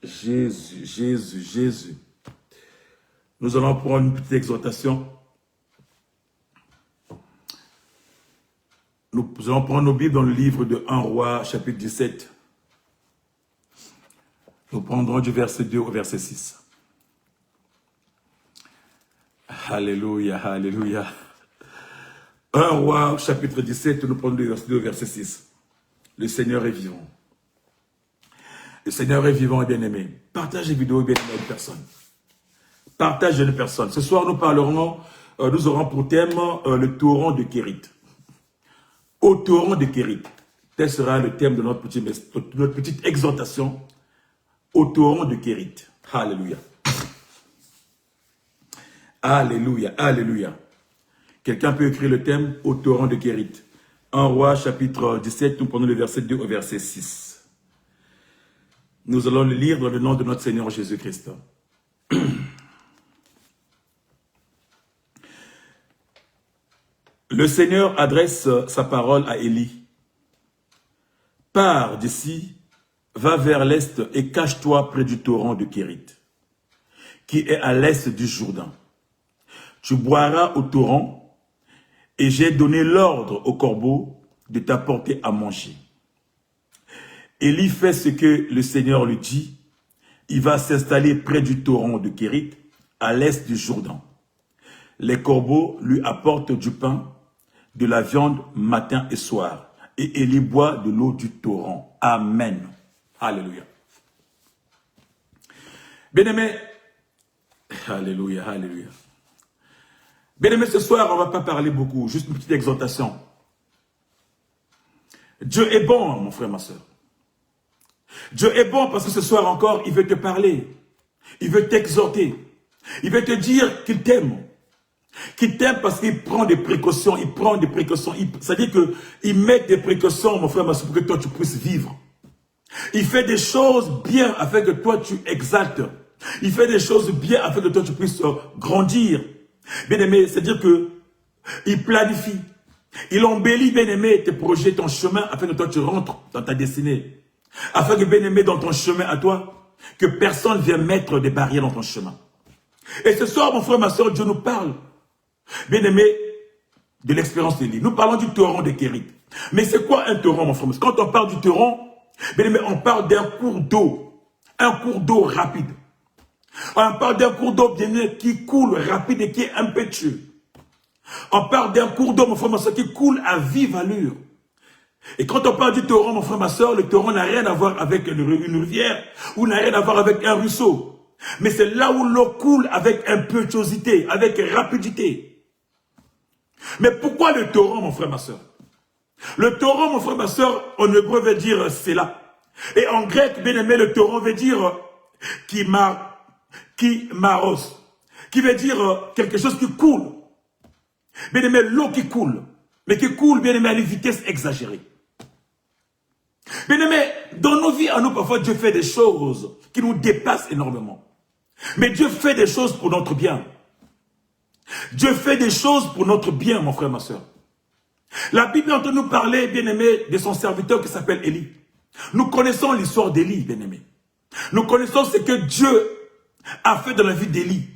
Jésus. Nous allons prendre une petite exhortation. Nous allons prendre nos Bibles dans le livre de 1 Roi, chapitre 17. Nous prendrons du verset 2 au verset 6. Alléluia. 1 Roi, chapitre 17, nous prenons du verset 2 au verset 6. Le Seigneur est vivant. Le Seigneur est vivant et bien-aimé. Partage les vidéos et bien-aimé à une personne. Partage une personne. Ce soir, nous aurons pour thème le torrent de Kérit. Au torrent de Kérit. Tel sera le thème de notre petite exhortation. Au torrent de Kérit. Alléluia. Quelqu'un peut écrire le thème au torrent de Kérit. 1 Roi, chapitre 17, nous prenons le verset 2 au verset 6. Nous allons le lire dans le nom de notre Seigneur Jésus-Christ. Le Seigneur adresse sa parole à Élie. Pars d'ici, va vers l'est et cache-toi près du torrent de Kérit, qui est à l'est du Jourdain. Tu boiras au torrent, et j'ai donné l'ordre aux corbeaux de t'apporter à manger. Élie fait ce que le Seigneur lui dit. Il va s'installer près du torrent de Kérit, à l'est du Jourdain. Les corbeaux lui apportent du pain, de la viande matin et soir. Et Élie boit de l'eau du torrent. Amen. Alléluia. Bien-aimés, alléluia, alléluia. Bien-aimés, ce soir, on ne va pas parler beaucoup, juste une petite exhortation. Dieu est bon, mon frère, ma soeur. Dieu est bon parce que ce soir encore, il veut te parler. Il veut t'exhorter. Il veut te dire qu'il t'aime. Qu'il t'aime parce qu'il prend des précautions. Il prend des précautions. C'est-à-dire qu'il met des précautions, mon frère, ma soeur, pour que toi, tu puisses vivre. Il fait des choses bien afin que toi, tu exaltes. Il fait des choses bien afin que toi, tu puisses grandir. Bien-aimé, c'est-à-dire que il planifie. Il embellit, bien-aimé, tes projets, ton chemin, afin que toi, tu rentres dans ta destinée. Afin que, bien-aimé, dans ton chemin à toi, que personne ne vienne mettre des barrières dans ton chemin. Et ce soir, mon frère, ma soeur, Dieu nous parle, bien-aimé, de l'expérience d'Élie. Nous parlons du torrent de Kérit. Mais c'est quoi un torrent, mon frère? Quand on parle du torrent, bien-aimé, on parle d'un cours d'eau. Un cours d'eau rapide. On parle d'un cours d'eau, bien-aimé, qui coule rapide et qui est impétueux. On parle d'un cours d'eau, mon frère, ma soeur, qui coule à vive allure. Et quand on parle du torrent, mon frère, ma soeur, le torrent n'a rien à voir avec une rivière ou n'a rien à voir avec un ruisseau. Mais c'est là où l'eau coule avec impétuosité, avec rapidité. Mais pourquoi le torrent, mon frère, ma soeur? Le torrent, mon frère, ma soeur, en hébreu veut dire c'est là. Et en grec, bien aimé, le torrent veut dire kimaros, qui veut dire quelque chose qui coule. Bien aimé, l'eau qui coule, mais qui coule, bien aimé, à une vitesse exagérée. Bien aimé, dans nos vies, à nous, parfois, Dieu fait des choses qui nous dépassent énormément. Mais Dieu fait des choses pour notre bien. Dieu fait des choses pour notre bien, mon frère, ma soeur. La Bible entend nous parler, bien aimé, de son serviteur qui s'appelle Élie. Nous connaissons l'histoire d'Élie, bien aimé. Nous connaissons ce que Dieu a fait dans la vie d'Élie.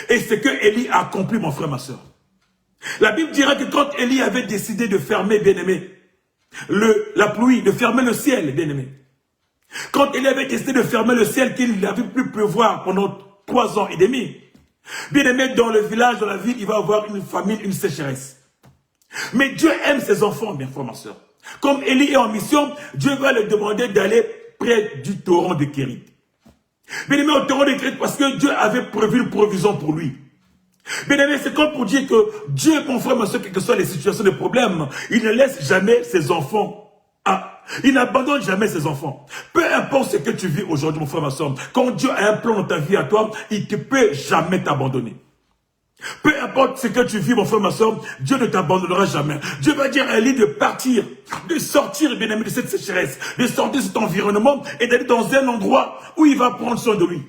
Et ce que Élie a accompli, mon frère, ma soeur. La Bible dira que quand Élie avait décidé de fermer, bien aimé, la pluie, de fermer le ciel, bien aimé. Quand Élie avait décidé de fermer le ciel, qu'il n'avait plus pleuvoir pendant 3 ans et demi. Bien aimé, dans le village, dans la ville, il va avoir une famine, une sécheresse. Mais Dieu aime ses enfants, bien frère, ma soeur. Comme Élie est en mission, Dieu va lui demander d'aller près du torrent de Kérit. Bien aimé, au torrent de Kérit, parce que Dieu avait prévu une provision pour lui. Bien aimé, c'est comme pour dire que Dieu, mon frère, ma soeur, quelles que soient les situations de problème, il ne laisse jamais ses enfants. Il n'abandonne jamais ses enfants. Peu importe ce que tu vis aujourd'hui, mon frère, ma soeur, quand Dieu a un plan dans ta vie à toi, il ne peut jamais t'abandonner. Peu importe ce que tu vis, mon frère, ma soeur, Dieu ne t'abandonnera jamais. Dieu va dire à Élie de partir, de sortir, bien aimé, de cette sécheresse, de sortir de cet environnement et d'aller dans un endroit où il va prendre soin de lui.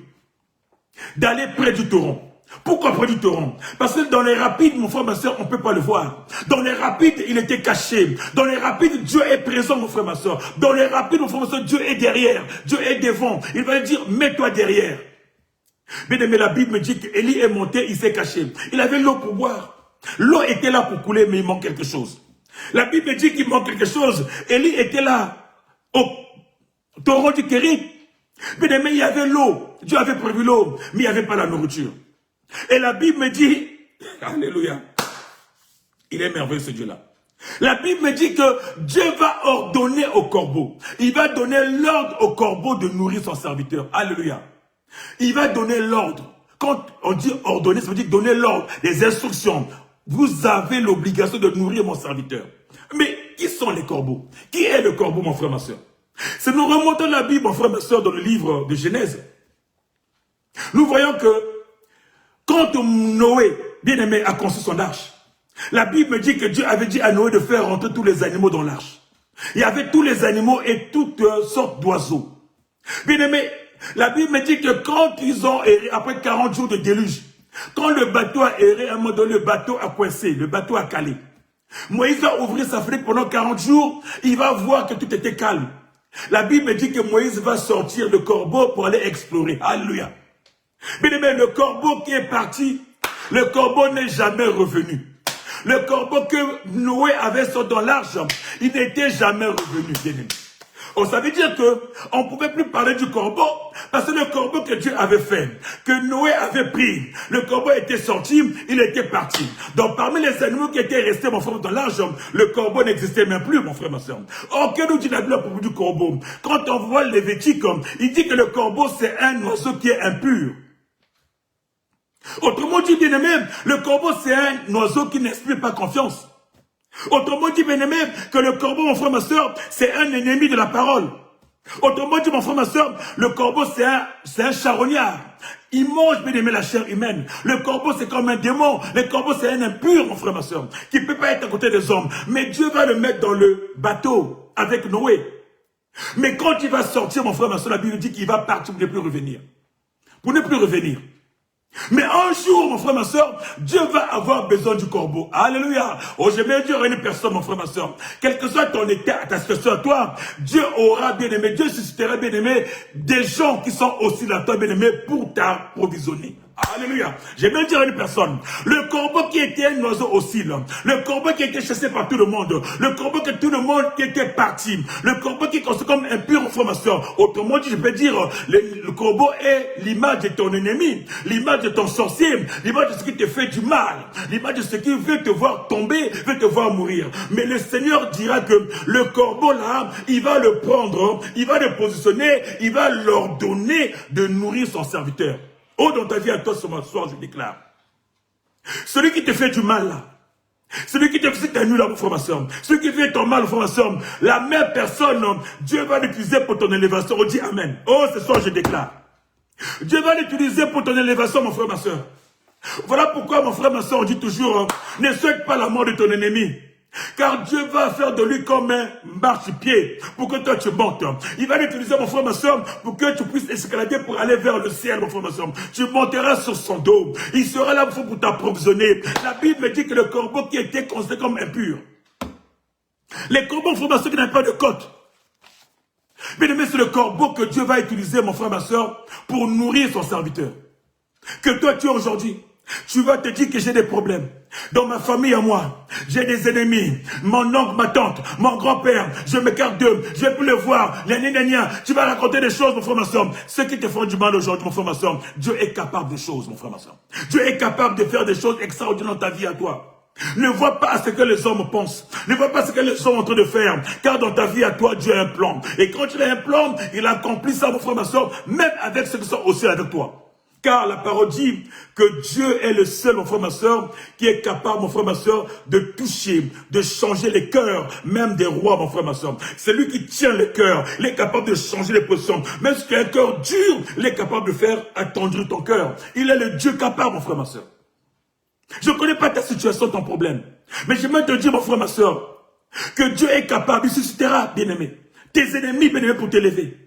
D'aller près du torrent. Pourquoi près du torrent? Parce que dans les rapides, mon frère, ma soeur, on ne peut pas le voir. Dans les rapides, il était caché. Dans les rapides, Dieu est présent, mon frère, ma soeur. Dans les rapides, mon frère, ma soeur, Dieu est derrière. Dieu est devant. Il va lui dire, mets-toi derrière. Bien aimé, la Bible me dit qu'Élie est monté, il s'est caché. Il avait l'eau pour boire. L'eau était là pour couler, mais il manque quelque chose. La Bible me dit qu'il manque quelque chose. Élie était là, au torrent du Kérit. Bien aimé, il y avait l'eau. Dieu avait prévu l'eau, mais il n'y avait pas la nourriture. Et la Bible me dit, alléluia, il est merveilleux ce Dieu-là. La Bible me dit que Dieu va ordonner au corbeau. Il va donner l'ordre au corbeau de nourrir son serviteur. Alléluia. Il va donner l'ordre. Quand on dit ordonner, ça veut dire donner l'ordre, les instructions. Vous avez l'obligation de nourrir mon serviteur. Mais qui sont les corbeaux? Qui est le corbeau, mon frère, ma soeur? Si nous remontons la Bible, mon frère, ma soeur, dans le livre de Genèse, nous voyons que quand Noé, bien-aimé, a conçu son arche, la Bible me dit que Dieu avait dit à Noé de faire rentrer tous les animaux dans l'arche. Il y avait tous les animaux et toutes sortes d'oiseaux. Bien-aimé, la Bible me dit que quand ils ont erré, après 40 jours de déluge, quand le bateau a erré, à un moment donné, le bateau a coincé, le bateau a calé. Moïse va ouvrir sa fenêtre pendant 40 jours, il va voir que tout était calme. La Bible me dit que Moïse va sortir le corbeau pour aller explorer. Alléluia. Bien aimé, le corbeau qui est parti, le corbeau n'est jamais revenu. Le corbeau que Noé avait sorti dans l'arche, il n'était jamais revenu, bien-aimé. Oh, ça veut dire que on ne pouvait plus parler du corbeau, parce que le corbeau que Dieu avait fait, que Noé avait pris, le corbeau était sorti, il était parti. Donc parmi les animaux qui étaient restés, mon frère, dans l'arche, le corbeau n'existait même plus, mon frère, ma soeur. Or, que nous dit la Bible à propos du corbeau? Quand on voit le Lévitique, il dit que le corbeau, c'est un oiseau qui est impur. Autrement dit, bien aimé, le corbeau, c'est un oiseau qui n'inspire pas confiance. Autrement dit, bien aimé, que le corbeau, mon frère, ma soeur, c'est un ennemi de la parole. Autrement dit, mon frère, ma soeur, le corbeau, c'est un charognard. Il mange, bien aimé, la chair humaine. Le corbeau, c'est comme un démon. Le corbeau, c'est un impur, mon frère, ma soeur, qui ne peut pas être à côté des hommes. Mais Dieu va le mettre dans le bateau avec Noé. Mais quand il va sortir, mon frère, ma soeur, la Bible dit qu'il va partir pour ne plus revenir. Pour ne plus revenir. Mais un jour, mon frère, ma soeur, Dieu va avoir besoin du corbeau. Alléluia. Oh, je vais dire à une personne, mon frère, ma soeur, quel que soit ton état, ta situation à toi, Dieu aura bien aimé, Dieu suscitera bien aimé des gens qui sont aussi là, toi, bien aimé, pour t'approvisionner. Alléluia. Je vais dire à une personne, le corbeau qui était un oiseau hostile, le corbeau qui était chassé par tout le monde, le corbeau que tout le monde qui était parti, le corbeau qui est considéré comme impur, mon frère, ma soeur. Autrement dit, je peux dire, le corbeau est l'image de ton ennemi, l'image de ton sorcier, l'image de ce qui te fait du mal, l'image de ce qui veut te voir tomber, veut te voir mourir. Mais le Seigneur dira que le corbeau là, il va le prendre, il va le positionner, il va leur donner de nourrir son serviteur. Oh, dans ta vie à toi ce soir, je déclare. Celui qui te fait du mal là, celui qui te fait ta nuit là, mon frère, ma soeur, celui qui fait ton mal, mon frère, ma soeur, la même personne, Dieu va l'utiliser pour ton élévation. On dit Amen. Oh, ce soir, je déclare. Dieu va l'utiliser pour ton élévation, mon frère, ma soeur. Voilà pourquoi, mon frère, ma soeur, on dit toujours, ne souhaite pas la mort de ton ennemi. Car Dieu va faire de lui comme un marchepied pour que toi tu montes. Il va l'utiliser, mon frère, ma soeur, pour que tu puisses escalader pour aller vers le ciel, mon frère, ma soeur. Tu monteras sur son dos. Il sera là pour t'approvisionner. La Bible dit que le corbeau qui était considéré comme impur. Les corbeaux, mon frère, ma soeur, qui n'ont pas de côte. Bien aimé, c'est le corbeau que Dieu va utiliser, mon frère, ma soeur, pour nourrir son serviteur. Que toi tu es aujourd'hui. Tu vas te dire que j'ai des problèmes. Dans ma famille à moi, j'ai des ennemis. Mon oncle, ma tante, mon grand-père, je m'écarte d'eux, je vais plus les voir. Tu vas raconter des choses, mon frère, ma soeur. Ceux qui te font du mal aujourd'hui, mon frère, ma soeur, Dieu est capable de choses, mon frère, ma soeur. Dieu est capable de faire des choses extraordinaires dans ta vie à toi. Ne vois pas ce que les hommes pensent. Ne vois pas ce que les hommes sont en train de faire. Car dans ta vie à toi, Dieu a un plan. Et quand il a un plan, il accomplit ça, mon frère, ma soeur, même avec ceux qui sont aussi avec toi. Car la parole dit que Dieu est le seul, mon frère, ma soeur, qui est capable, mon frère, ma soeur, de toucher, de changer les cœurs, même des rois, mon frère, ma soeur. C'est lui qui tient les cœurs. Il est capable de changer les positions. Même si tu as un cœur dur, il est capable de faire attendrir ton cœur. Il est le Dieu capable, mon frère, ma soeur. Je ne connais pas ta situation, ton problème. Mais j'aimerais te dire, mon frère, ma soeur, que Dieu est capable, il suscitera, bien-aimé, tes ennemis, bien-aimés, pour t'élever.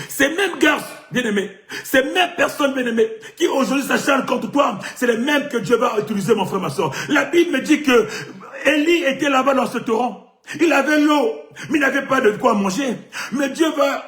Ces mêmes garçons, bien-aimés, ces mêmes personnes, bien-aimées, qui aujourd'hui s'acharnent contre toi, c'est les mêmes que Dieu va utiliser, mon frère, ma soeur. La Bible me dit que Élie était là-bas dans ce torrent. Il avait l'eau, mais il n'avait pas de quoi manger. Mais Dieu va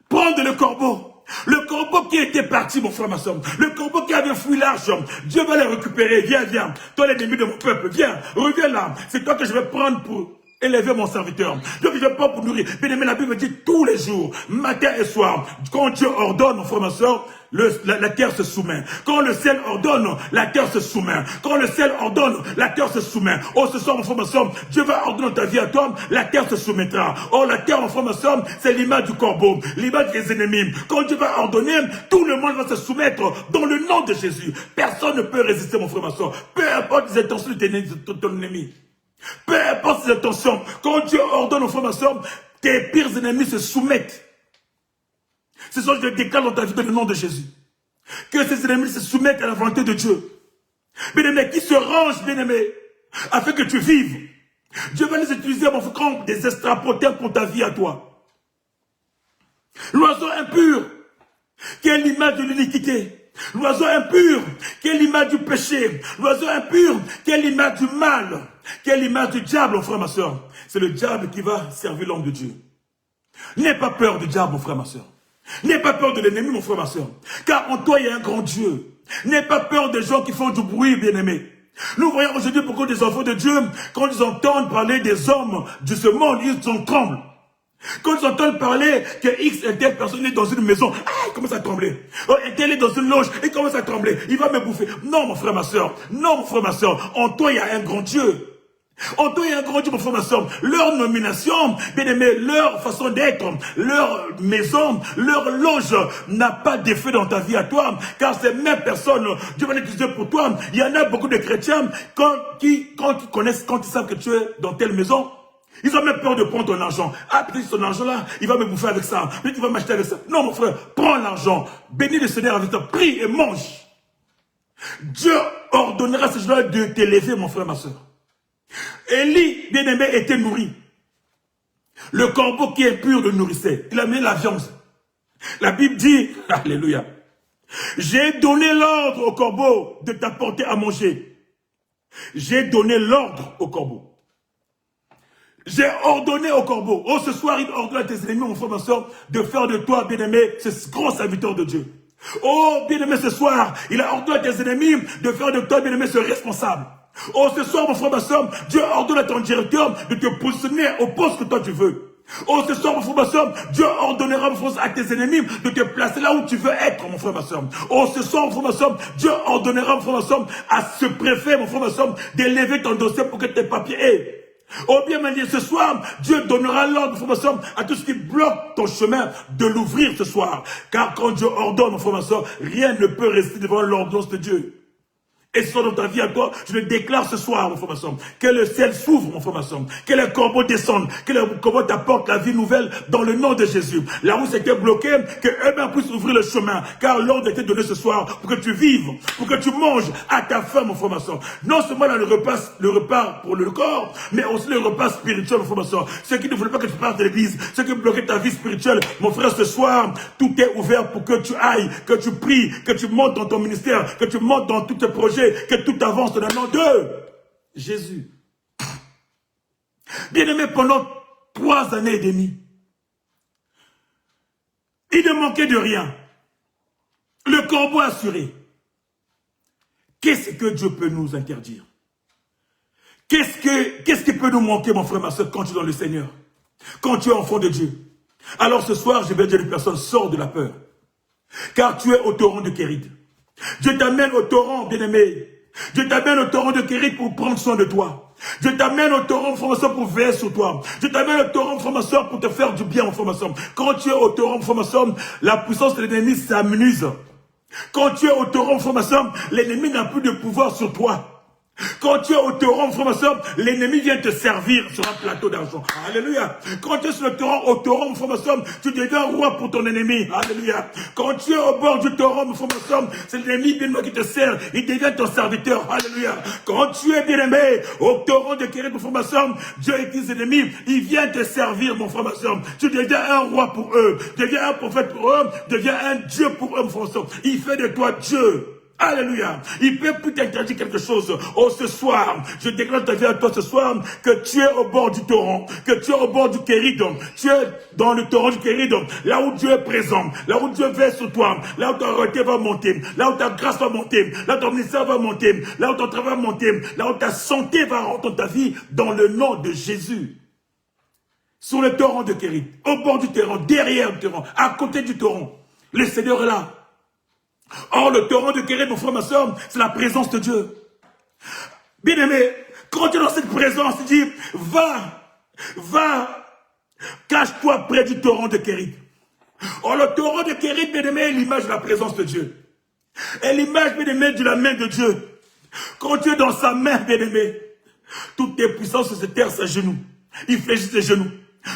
prendre le corbeau. Le corbeau qui était parti, mon frère, ma soeur. Le corbeau qui avait fui l'arche. Dieu va le récupérer. Viens, viens. Toi, l'ennemi de mon peuple, viens. Reviens là. C'est toi que je vais prendre pour élever mon serviteur. Donc je ne vais pas pour nourrir. Bien aimé, la Bible dit tous les jours, matin et soir, quand Dieu ordonne, mon frère, ma soeur, la terre se soumet. Quand le ciel ordonne, la terre se soumet. Quand le ciel ordonne, la terre se soumet. Oh, ce soir, mon frère, ma soeur, Dieu va ordonner ta vie à toi, la terre se soumettra. Oh, la terre, mon frère, ma soeur, c'est l'image du corbeau, l'image des ennemis. Quand Dieu va ordonner, tout le monde va se soumettre dans le nom de Jésus. Personne ne peut résister, mon frère, ma soeur. Peu importe les intentions de ton ennemi. Peu importe ses intentions, quand Dieu ordonne aux frères et sœurs, tes pires ennemis se soumettent. C'est ça que je déclare dans ta vie dans le nom de Jésus. Que ces ennemis se soumettent à la volonté de Dieu. Bien-aimé, qui se rangent, bien-aimé, afin que tu vives. Dieu va les utiliser comme des extrapoteurs pour ta vie à toi. L'oiseau impur, qui est l'image de l'iniquité. L'oiseau impur, qui est l'image du péché. L'oiseau impur, qui est l'image du mal. Qui est l'image du diable, mon frère, ma soeur. C'est le diable qui va servir l'homme de Dieu. N'aie pas peur du diable, mon frère, ma soeur. N'aie pas peur de l'ennemi, mon frère, ma soeur. Car en toi, il y a un grand Dieu. N'aie pas peur des gens qui font du bruit, bien-aimé. Nous voyons aujourd'hui beaucoup des enfants de Dieu, quand ils entendent parler des hommes de ce monde, ils en tremblent. Quand ils entendent parler que X et telle personne est dans une maison, il commence à trembler. Oh, et tel est dans une loge, il commence à trembler. Il va me bouffer. Non, mon frère, ma soeur. Non, mon frère, ma soeur. En toi, il y a un grand Dieu. En toi, il y a un grand Dieu, mon frère, ma soeur. Leur nomination, bien aimé, leur façon d'être, leur maison, leur loge n'a pas d'effet dans ta vie à toi. Car ces mêmes personnes, Dieu va l'utiliser pour toi. Il y en a beaucoup de chrétiens, quand ils connaissent, quand ils savent que tu es dans telle maison, ils ont même peur de prendre ton argent. Ah, peut-être ton argent là, il va me bouffer avec ça. Peut-être il va m'acheter avec ça. Non, mon frère, prends l'argent. Bénis le Seigneur avec toi. Prie et mange. Dieu ordonnera ces gens-là de t'élever, mon frère, ma soeur. Élie, bien-aimé, était nourri. Le corbeau qui est pur le nourrissait. Il a mis la viande. La Bible dit, alléluia, j'ai donné l'ordre au corbeau de t'apporter à manger. J'ai donné l'ordre au corbeau. J'ai ordonné au corbeau. Oh, ce soir, il ordonne à tes ennemis, mon frère, ma soeur, de faire de toi, bien-aimé, ce grand serviteur de Dieu. Oh, bien-aimé, ce soir, il a ordonné à tes ennemis de faire de toi, bien-aimé, ce responsable. Oh, ce soir, mon frère, ma soeur, Dieu ordonne à ton directeur de te positionner au poste que toi tu veux. Oh, ce soir, mon frère, ma soeur, Dieu ordonnera, mon frère, à tes ennemis de te placer là où tu veux être, mon frère, ma soeur. Oh, ce soir, mon frère, ma soeur, Dieu ordonnera, mon frère, ma soeur, à ce préfet, mon frère, ma soeur, d'élever ton dossier pour que tes papiers aient. Oh bien, ce soir, Dieu donnera l'ordre, mon frère, ma soeur, à tout ce qui bloque ton chemin de l'ouvrir ce soir. Car quand Dieu ordonne, mon frère, ma soeur, rien ne peut rester devant l'ordonnance de Dieu. Et ce soit dans ta vie à toi, je le déclare ce soir, mon frère, ma soeur, que le ciel s'ouvre, mon frère, ma soeur, que les corbeaux descendent, que les corbeaux t'apportent la vie nouvelle dans le nom de Jésus. Là où c'était bloqué, que eux-mêmes puissent ouvrir le chemin, car l'ordre a été donné ce soir pour que tu vives, pour que tu manges à ta faim, mon frère, ma soeur. Non seulement dans le repas pour le corps, mais aussi le repas spirituel, mon frère, ma soeur. Ceux qui ne voulaient pas que tu partes de l'église, ceux qui bloquaient ta vie spirituelle, mon frère, ce soir, tout est ouvert pour que tu ailles, que tu pries, que tu montes dans ton ministère, que tu montes dans tous tes projets, que tout avance dans le nom de Jésus. Bien-aimé, pendant 3 années et demie, il ne manquait de rien. Le corbeau assuré. Qu'est-ce que Dieu peut nous interdire? Qu'est-ce qui peut nous manquer, mon frère, ma soeur, quand tu es dans le Seigneur? Quand tu es enfant de Dieu? Alors ce soir, je vais dire à une personne, sors de la peur. Car tu es au torrent de Kérit. Dieu t'amène au torrent, bien-aimé. Dieu t'amène au torrent de Kérit pour prendre soin de toi. Dieu t'amène au torrent, mon frère, ma soeur, pour veiller sur toi. Dieu t'amène au torrent, mon frère, ma soeur, pour te faire du bien, mon frère, ma soeur. Quand tu es au torrent, mon frère, ma soeur, la puissance de l'ennemi s'amenuise. Quand tu es au torrent, mon frère, ma soeur, l'ennemi n'a plus de pouvoir sur toi. Quand tu es au torrent, frère, ma soeur, l'ennemi vient te servir sur un plateau d'argent. Alléluia. Quand tu es sur le torrent, au torrent, frère, ma soeur, tu deviens roi pour ton ennemi. Alléluia. Quand tu es au bord du torrent, frère, ma soeur, c'est l'ennemi bien qui te sert. Il devient ton serviteur. Alléluia. Quand tu es bien aimé au torrent de Kérit, mon frère, ma soeur, Dieu et tes ennemis, il vient te servir, mon frère, ma soeur. Tu deviens un roi pour eux. Deviens un prophète pour eux. Deviens un Dieu pour eux, mon frère, ma soeur. Il fait de toi Dieu. Alléluia. Il peut plus t'interdire quelque chose. Oh, ce soir, je déclare ta vie à toi ce soir, que tu es au bord du torrent, que tu es au bord du Kérit, tu es dans le torrent du Kérit, là où Dieu est présent, là où Dieu veille sur toi, là où ta autorité va monter, là où ta grâce va monter, là où ton ministère va monter, là où ton travail va monter, là où ta santé va rentrer dans ta vie, dans le nom de Jésus. Sur le torrent de Kérit, au bord du torrent, derrière le torrent, à côté du torrent, le Seigneur est là. Or, le torrent de Kérit, mon frère, ma soeur, c'est la présence de Dieu. Bien aimé, quand tu es dans cette présence, tu dis, va, cache-toi près du torrent de Kérit. Or, le torrent de Kérit, bien aimé, est l'image de la présence de Dieu. Et l'image, bien aimé, de la main de Dieu. Quand tu es dans sa main, bien aimé, toutes tes puissances se terrent à genoux. Il fléchit ses genoux.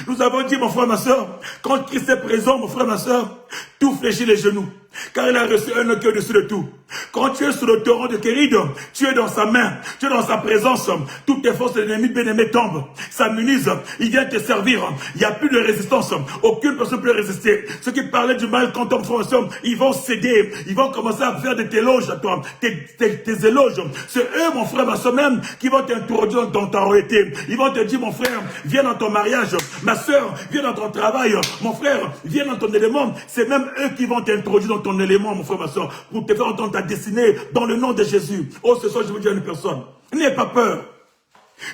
Nous avons dit, mon frère, ma soeur, quand Christ est présent, mon frère, ma soeur, tout fléchit les genoux. Car il a reçu un cœur au-dessus de tout. Quand tu es sur le torrent de Kérit, tu es dans sa main, tu es dans sa présence. Toutes tes forces de l'ennemi bien-aimé tombent, s'amenuisent, il vient te servir. Il n'y a plus de résistance. Aucune personne ne peut résister. Ceux qui parlaient du mal contre ton frère, ils vont céder. Ils vont commencer à faire des éloges à toi. Tes éloges. C'est eux, mon frère, ma soeur même, qui vont t'introduire dans ta royauté. Ils vont te dire, mon frère, viens dans ton mariage. Ma soeur, viens dans ton travail. Mon frère, viens dans ton élément. C'est même eux qui vont t'introduire dans ton élément, mon frère, ma soeur, pour te faire entendre ta destinée dans le nom de Jésus. Oh, ce soir, je veux dire à une personne, n'aie pas peur.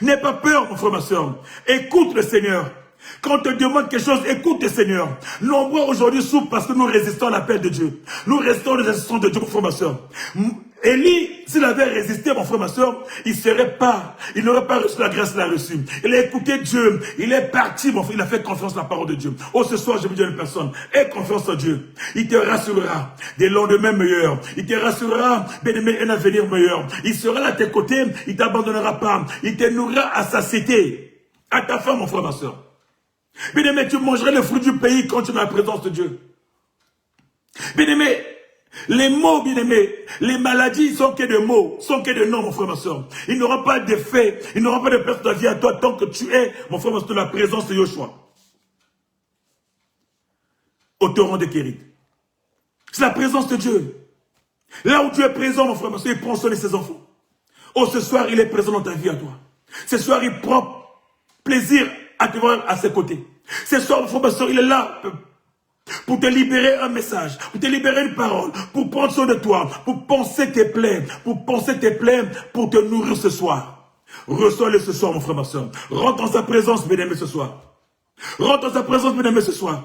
N'aie pas peur, mon frère, ma soeur. Écoute le Seigneur. Quand on te demande quelque chose, écoute le Seigneur. Nombreux aujourd'hui souffrent parce que nous résistons à l'appel de Dieu. Nous restons les assistants de Dieu, mon frère, ma soeur. Élie, s'il avait résisté, mon frère, ma soeur, il n'aurait pas reçu la grâce qu'il a reçue. Il a écouté Dieu, il est parti, mon frère, il a fait confiance à la parole de Dieu. Oh, ce soir, je veux dire à une personne, aie confiance en Dieu. Il te rassurera des lendemains meilleurs. Il te rassurera, bien-aimé, un avenir meilleur. Il sera là à tes côtés, il ne t'abandonnera pas. Il te nourrira à satiété. À ta faim, mon frère, ma soeur. Bien-aimé, tu mangeras le fruit du pays quand tu es dans la présence de Dieu. Bien-aimé, les mots, bien-aimés, les maladies sont que des mots, sont que des noms, mon frère, ma soeur. Ils n'auront pas d'effet, ils n'auront pas de perte de vie à toi tant que tu es, mon frère, ma soeur, dans la présence de Yoshua. Au torrent de Kérit. C'est la présence de Dieu. Là où Dieu est présent, mon frère, ma soeur, il prend soin de ses enfants. Oh, ce soir, il est présent dans ta vie à toi. Ce soir, il prend plaisir à te voir à ses côtés. Ce soir, mon frère, ma soeur, il est là pour te libérer un message, pour te libérer une parole, pour prendre soin de toi, pour penser tes plaies, pour te nourrir ce soir. Reçois-le ce soir, mon frère, ma soeur. Rentre dans sa présence, bien-aimé, ce soir. Rentre dans sa présence, bien-aimé, ce soir.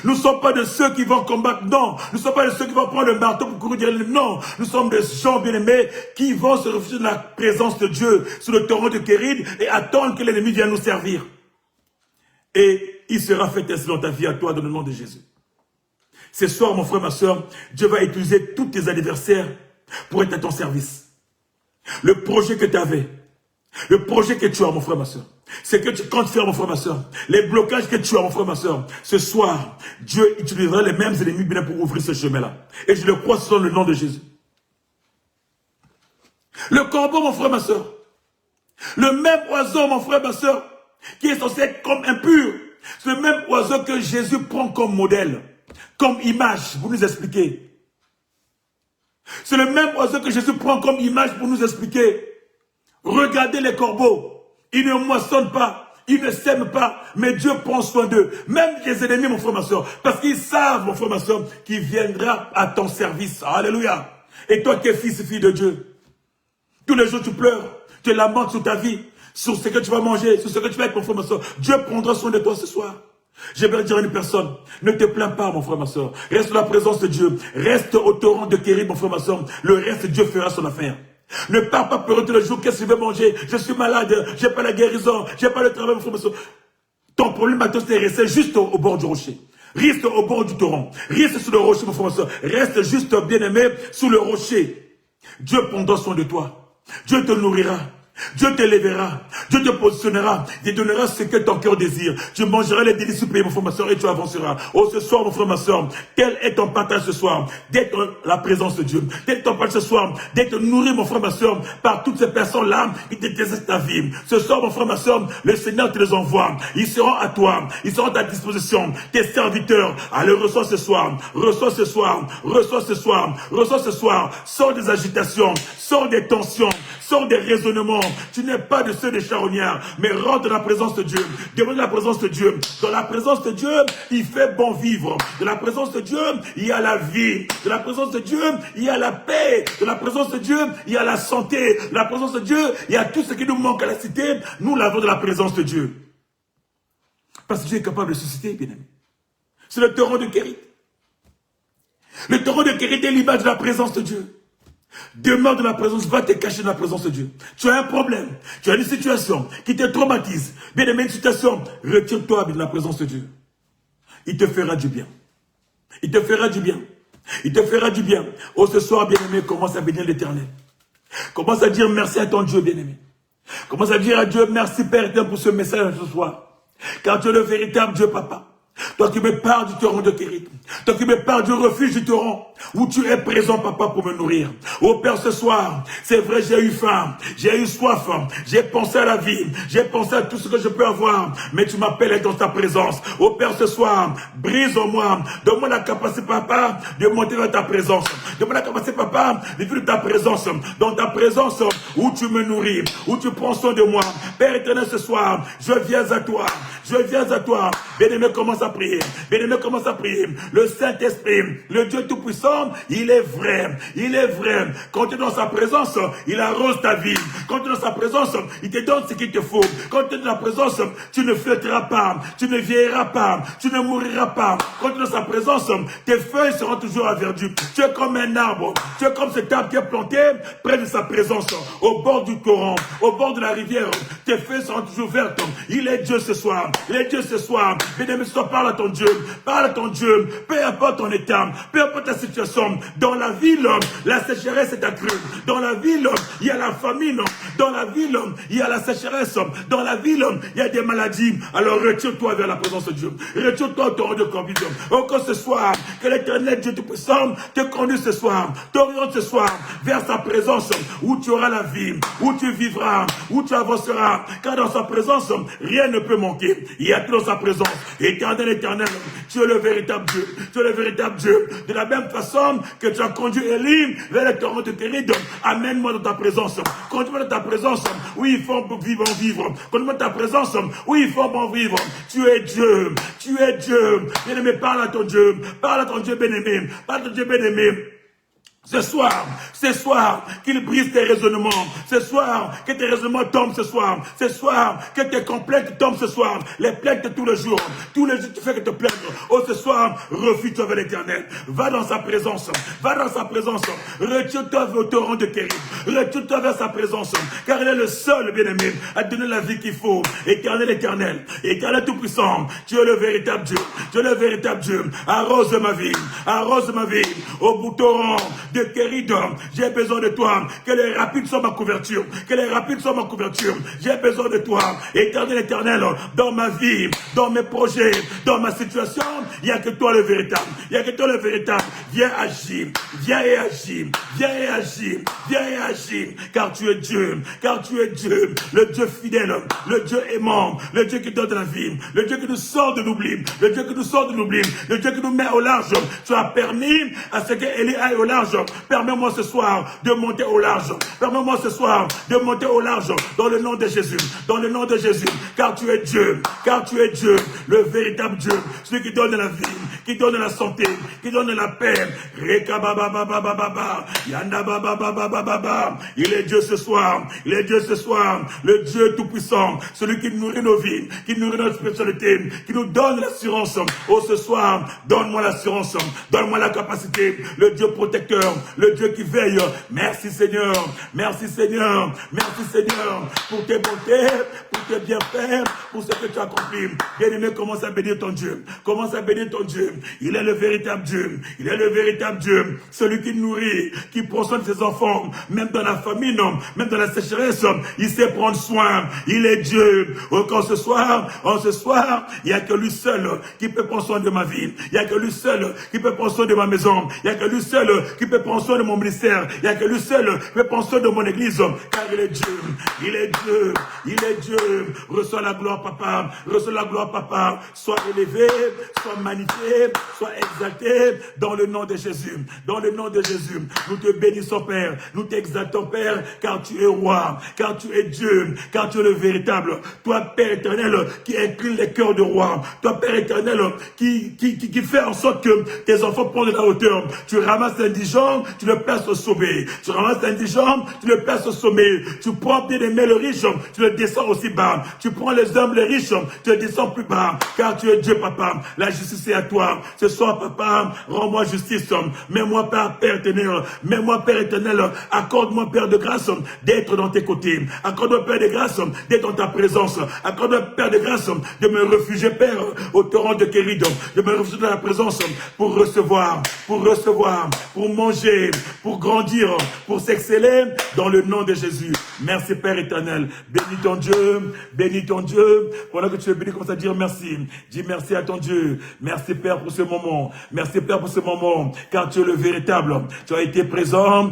Nous ne sommes pas de ceux qui vont combattre, non. Nous ne sommes pas de ceux qui vont prendre le marteau pour courir derrière le non. Nous sommes des gens, bien-aimés, qui vont se réfugier dans la présence de Dieu, sur le torrent de Kérit, et attendre que l'ennemi vienne nous servir. Et il sera fait ainsi dans ta vie à toi, dans le nom de Jésus. Ce soir, mon frère, ma soeur, Dieu va utiliser tous tes adversaires pour être à ton service. Le projet que tu avais, le projet que tu as, mon frère, ma soeur, c'est que tu comptes faire, mon frère, ma soeur, les blocages que tu as, mon frère, ma soeur, ce soir, Dieu utilisera les mêmes ennemis bien pour ouvrir ce chemin-là. Et je le crois dans le nom de Jésus. Le corbeau, mon frère, ma soeur, le même oiseau, mon frère, ma soeur, qui est censé être comme impur, c'est le même oiseau que Jésus prend comme modèle, comme image, pour nous expliquer. C'est le même oiseau que Jésus prend comme image pour nous expliquer. Regardez les corbeaux, ils ne moissonnent pas, ils ne sèment pas, mais Dieu prend soin d'eux. Même les ennemis, mon frère, ma soeur, parce qu'ils savent, mon frère, ma soeur, qu'il viendra à ton service. Alléluia. Et toi qui es fils et fille de Dieu, tous les jours tu pleures, tu lamentes sur ta vie, sur ce que tu vas manger, sur ce que tu vas être, mon frère, ma soeur. Dieu prendra soin de toi ce soir. J'aimerais dire à une personne, ne te plains pas, mon frère, ma soeur. Reste dans la présence de Dieu. Reste au torrent de Kérit, mon frère, ma soeur. Le reste, Dieu fera son affaire. Ne pars pas pleurer tous les jours. Qu'est-ce que je vais manger? Je suis malade. J'ai pas la guérison. J'ai pas le travail, mon frère, ma soeur. Ton problème maintenant, c'est de rester juste au bord du rocher. Reste au bord du torrent. Reste sur le rocher, mon frère, ma soeur. Reste juste, bien-aimé, sous le rocher. Dieu prendra soin de toi. Dieu te nourrira. Dieu t'élèvera, Dieu te positionnera, il te donnera ce que ton cœur désire. Tu mangeras les délices du pays, mon frère, ma soeur, et tu avanceras. Oh, ce soir, mon frère, ma soeur, quel est ton partage ce soir? D'être dans la présence de Dieu. Quel est ton partage ce soir? D'être nourri, mon frère, ma soeur, par toutes ces personnes-là qui te désirent ta vie. Ce soir, mon frère, ma soeur, le Seigneur te les envoie. Ils seront à toi, ils seront à ta disposition. Tes serviteurs, allez, reçois ce soir, reçois ce soir, reçois ce soir, reçois ce soir. Sors des agitations, sors des tensions, sors des raisonnements. Tu n'es pas de ceux des charognards, mais rentre dans la présence de Dieu. Demande la présence de Dieu. Dans la présence de Dieu, il fait bon vivre. Dans la présence de Dieu, il y a la vie. Dans la présence de Dieu, il y a la paix. Dans la présence de Dieu, il y a la santé. Dans la présence de Dieu, il y a tout ce qui nous manque à la cité. Nous l'avons dans la présence de Dieu. Parce que Dieu est capable de susciter, bien aimé. C'est le torrent de Kérit. Le torrent de Kérit est l'image de la présence de Dieu. Demeure de la présence, va te cacher dans la présence de Dieu. Tu as un problème, tu as une situation qui te traumatise. Bien aimé, une situation, retire-toi de la présence de Dieu. Il te fera du bien. Il te fera du bien. Il te fera du bien. Oh, ce soir, bien aimé, commence à bénir l'Éternel. Commence à dire merci à ton Dieu, bien aimé. Commence à dire à Dieu, merci Père éternel pour ce message ce soir. Car tu es le véritable Dieu, Papa. Toi qui me parles du torrent de Kérit. Toi qui me parles du refuge du torrent. Où tu es présent, Papa, pour me nourrir. Oh Père, ce soir, c'est vrai, j'ai eu faim. J'ai eu soif. J'ai pensé à la vie. J'ai pensé à tout ce que je peux avoir. Mais tu m'appelles à être dans ta présence. Oh Père, ce soir, brise en moi. Donne-moi la capacité, Papa, de monter dans ta présence. Donne-moi la capacité, Papa, de vivre ta présence. Dans ta présence, où tu me nourris. Où tu prends soin de moi. Père éternel, ce soir, je viens à toi. Je viens à toi. Bien-aimé, commence à prier. Bien-aimé, commence à prier. le Saint-Esprit, le Dieu Tout-Puissant, il est vrai. Il est vrai. Quand tu es dans sa présence, il arrose ta vie. Quand tu es dans sa présence, il te donne ce qu'il te faut. Quand tu es dans sa présence, tu ne flotteras pas, tu ne vieilliras pas, tu ne mouriras pas. Quand tu es dans sa présence, tes feuilles seront toujours à verdure. Tu es comme un arbre. Tu es comme cet arbre qui est planté près de sa présence, au bord du torrent, au bord de la rivière. Tes feuilles seront toujours vertes. Il est Dieu ce soir. Il est Dieu ce soir. Bien-aimé, ce soir, parle à ton Dieu. Parle à ton Dieu. Peu importe ton état, peu importe ta situation. Dans la ville, la sécheresse est accrue. Dans la ville, il y a la famine. Dans la ville, il y a la sécheresse. Dans la ville, il y a des maladies. Alors retire-toi vers la présence de Dieu. Retire-toi au torrent de conviction. Oh, que ce soir, que l'Éternel Dieu Tout-Puissant te conduise ce soir, t'oriente ce soir vers sa présence où tu auras la vie, où tu vivras, où tu avanceras. Car dans sa présence, rien ne peut manquer. Il y a tout dans sa présence. Éternel, éternel, tu es le véritable Dieu. Tu es le véritable Dieu. De la même façon que tu as conduit Élie vers le torrent de Kérid, amène-moi dans ta présence. Conduis-moi dans ta présence. Oui, il faut vivre en vivre. Conduis-moi dans ta présence. Oui, il faut en vivre. Tu es Dieu. Tu es Dieu. Bien-aimé, parle à ton Dieu. Parle à ton Dieu bien-aimé. Parle à ton Dieu bien-aimé. Ce soir, qu'il brise tes raisonnements. Ce soir, que tes raisonnements tombent ce soir. Ce soir, que tes complaintes tombent ce soir. Les plaintes de tous les jours. Tous les jours, tu fais que te plaindre. Oh, ce soir, refuse-toi vers l'Éternel. Va dans sa présence. Va dans sa présence. Retire-toi au torrent de Kérid. Retire-toi vers sa présence. Car il est le seul, bien-aimé, à donner la vie qu'il faut. Éternel, éternel. Éternel tout-puissant. Tu es le véritable Dieu. Tu es le véritable Dieu. Arrose ma vie. Arrose ma vie. Au bout torrent de Kérid, j'ai besoin de toi. Que les rapides soient ma couverture. Que les rapides soient ma couverture. J'ai besoin de toi. Éternel, éternel, dans ma vie, dans mes projets, dans ma situation, il n'y a que toi le véritable. Il n'y a que toi le véritable. Viens agir. Viens et agir. Viens et agir. Viens et agir. Car tu es Dieu. Car tu es Dieu. Le Dieu fidèle. Le Dieu aimant. Le Dieu qui donne la vie. Le Dieu qui nous sort de l'oubli. Le Dieu qui nous sort de l'oubli. Le Dieu qui nous met au large. Tu as permis à ce qu'Élie aille au large. Permets-moi ce soir de monter au large. Permets-moi ce soir de monter au large dans le nom de Jésus. Dans le nom de Jésus. Car tu es Dieu. Car tu es Dieu. Le véritable Dieu. Celui qui donne la vie. Qui donne la santé. Qui donne la paix. Il est Dieu ce soir. Il est Dieu ce soir. Le Dieu tout-puissant. Celui qui nourrit nos vies. Qui nourrit notre spiritualité. Qui nous donne l'assurance. Oh, ce soir, donne-moi l'assurance. Donne-moi la capacité. Le Dieu protecteur, le Dieu qui veille. Merci Seigneur, merci Seigneur, merci Seigneur pour tes bontés, pour tes bienfaits, pour ce que tu as accompli. Bien-aimé, commence à bénir ton Dieu, commence à bénir ton Dieu. Il est le véritable Dieu, il est le véritable Dieu, celui qui nourrit, qui prend soin de ses enfants, même dans la famine, même dans la sécheresse, il sait prendre soin. Il est Dieu. Encore ce soir, il n'y a que lui seul qui peut prendre soin de ma vie. Il n'y a que lui seul qui peut prendre soin de ma maison. Il n'y a que lui seul qui peut prendre soin de mon ministère. Il n'y a que lui seul qui peut prendre soin de mon église. Car il est Dieu. Il est Dieu. Il est Dieu. Reçois la gloire, papa. Reçois la gloire, papa. Sois élevé, sois magnifié, sois exalté dans le nom de Jésus. Dans le nom de Jésus. Nous te bénissons, Père. Nous t'exaltons, Père, car tu es roi. Car tu es Dieu. Car tu es le véritable. Toi, Père éternel, qui incline les cœurs de roi. Toi, Père éternel, qui fait en sorte que tes enfants prennent de la hauteur. Tu ramasses l'indigent, tu le places au sommet. Tu ramasses l'indigent, tu le places au sommet. Tu prends bien aimé le riche, tu le descends aussi bas. Tu prends les hommes, les riches, tu le descends plus bas. Car tu es Dieu, papa. La justice est à toi. Ce soir, papa, rends-moi justice. Mets-moi, Père éternel. Mets-moi, Père éternel. Accorde-moi, Père de grâce, d'être dans tes côtés. Accorde-moi, Père de grâce, d'être dans ta présence. Accorde-moi, Père de grâce, de me réfugier, Père, au torrent de Kérid. De me réfugier dans la présence pour recevoir, pour manger, pour grandir, pour s'exceller dans le nom de Jésus. Merci Père éternel. Bénis ton Dieu, bénis ton Dieu. Pendant que tu es béni, commence à dire merci. Dis merci à ton Dieu. Merci Père pour ce moment. Merci Père pour ce moment, car tu es le véritable. Tu as été présent,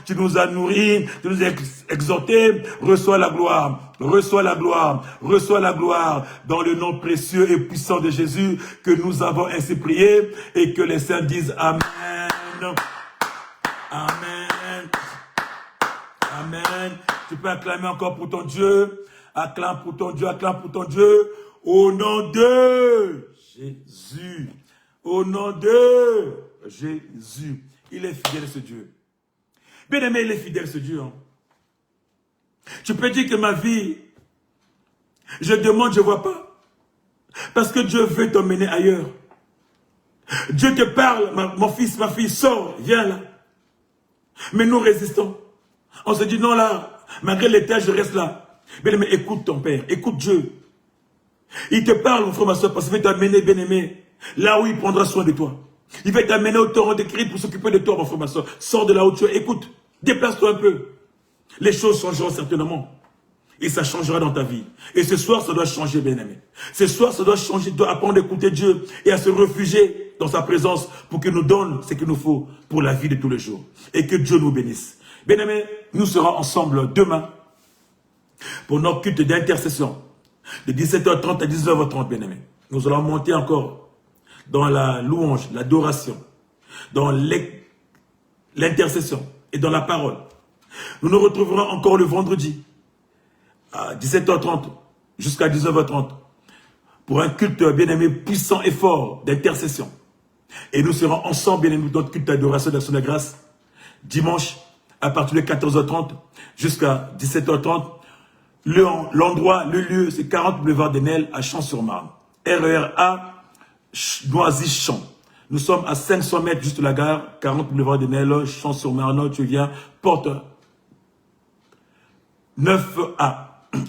tu nous as nourris, tu nous as exhortés. Reçois la gloire. Reçois la gloire, reçois la gloire dans le nom précieux et puissant de Jésus que nous avons ainsi prié et que les saints disent Amen. Amen. Amen. Tu peux acclamer encore pour ton Dieu. Acclame pour ton Dieu, acclame pour ton Dieu. Au nom de Jésus. Au nom de Jésus. Il est fidèle, ce Dieu. Bien-aimé, il est fidèle, ce Dieu. Hein. Tu peux dire que ma vie, je demande, je ne vois pas. Parce que Dieu veut t'emmener ailleurs. Dieu te parle, mon fils, ma fille, sors, viens là. Mais nous résistons. On se dit, non là, malgré l'état, je reste là. Bien-aimé, écoute ton Père, écoute Dieu. Il te parle, mon frère, ma soeur, parce qu'il veut t'amener, bien-aimé, là où il prendra soin de toi. Il va t'amener au torrent de Christ pour s'occuper de toi, mon frère, ma soeur. Sors de là où tu es, écoute, déplace-toi un peu. Les choses changeront certainement. Et ça changera dans ta vie. Et ce soir, ça doit changer, bien-aimé. Ce soir, ça doit changer. Tu dois apprendre à écouter Dieu et à se réfugier dans sa présence pour qu'il nous donne ce qu'il nous faut pour la vie de tous les jours. Et que Dieu nous bénisse. Bien-aimé, nous serons ensemble demain pour notre culte d'intercession. De 17h30 à 19h30, bien-aimé. Nous allons monter encore dans la louange, l'adoration, dans l'intercession et dans la parole. Nous nous retrouverons encore le vendredi à 17h30 jusqu'à 19h30 pour un culte, bien-aimé, puissant et fort d'intercession. Et nous serons ensemble, bien-aimé, dans notre culte d'adoration d'action de grâce dimanche à partir de 14h30 jusqu'à 17h30. L'endroit, le lieu, c'est 40 boulevard des Nels à Champs-sur-Marne. RER-A, Noisy-Champs. Nous sommes à 500 mètres juste de la gare, 40 boulevard des Nels, Champs-sur-Marne. Tu viens, porte 9A,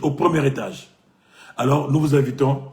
au premier étage. Alors, nous vous invitons.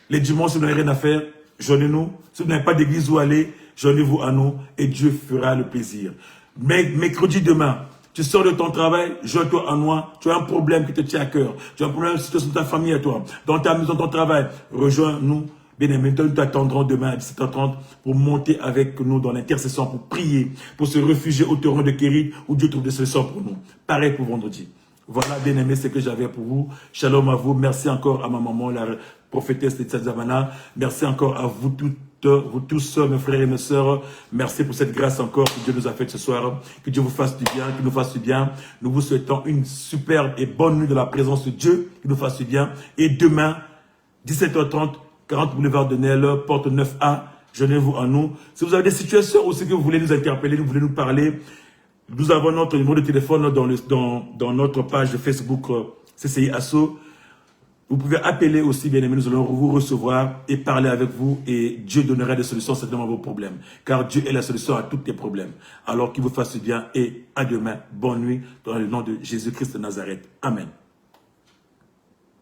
Les dimanches, si vous n'avez rien à faire, joignez-nous. Si vous n'avez pas d'église où aller, joignez-vous à nous et Dieu fera le plaisir. Mais mercredi demain, tu sors de ton travail, joins-toi à nous. Tu as un problème qui te tient à cœur. Tu as un problème dans ta famille à toi, dans ta maison, dans ton travail. Rejoins-nous. Bien-aimés, nous t'attendrons demain à 17h30 pour monter avec nous dans l'intercession, pour prier, pour se réfugier au torrent de Kérit où Dieu trouve des solutions pour nous. Pareil pour vendredi. Voilà, bien-aimés, ce que j'avais pour vous. Shalom à vous. Merci encore à ma maman, la prophétesse de Tzadzamana. Merci encore à vous toutes. Vous tous, mes frères et mes sœurs, merci pour cette grâce encore que Dieu nous a faite ce soir. Que Dieu vous fasse du bien, qu'il nous fasse du bien. Nous vous souhaitons une superbe et bonne nuit de la présence de Dieu, qu'il nous fasse du bien. Et demain, 17h30, 40 boulevard de Nel, porte 9A, joignez-vous à nous. Si vous avez des situations aussi que vous voulez nous interpeller, vous voulez nous parler, nous avons notre numéro de téléphone dans notre page de Facebook CCI Asso. Vous pouvez appeler aussi, bien aimé, nous allons vous recevoir et parler avec vous et Dieu donnera des solutions certainement à vos problèmes. Car Dieu est la solution à tous tes problèmes. Alors qu'il vous fasse du bien et à demain. Bonne nuit dans le nom de Jésus-Christ de Nazareth. Amen.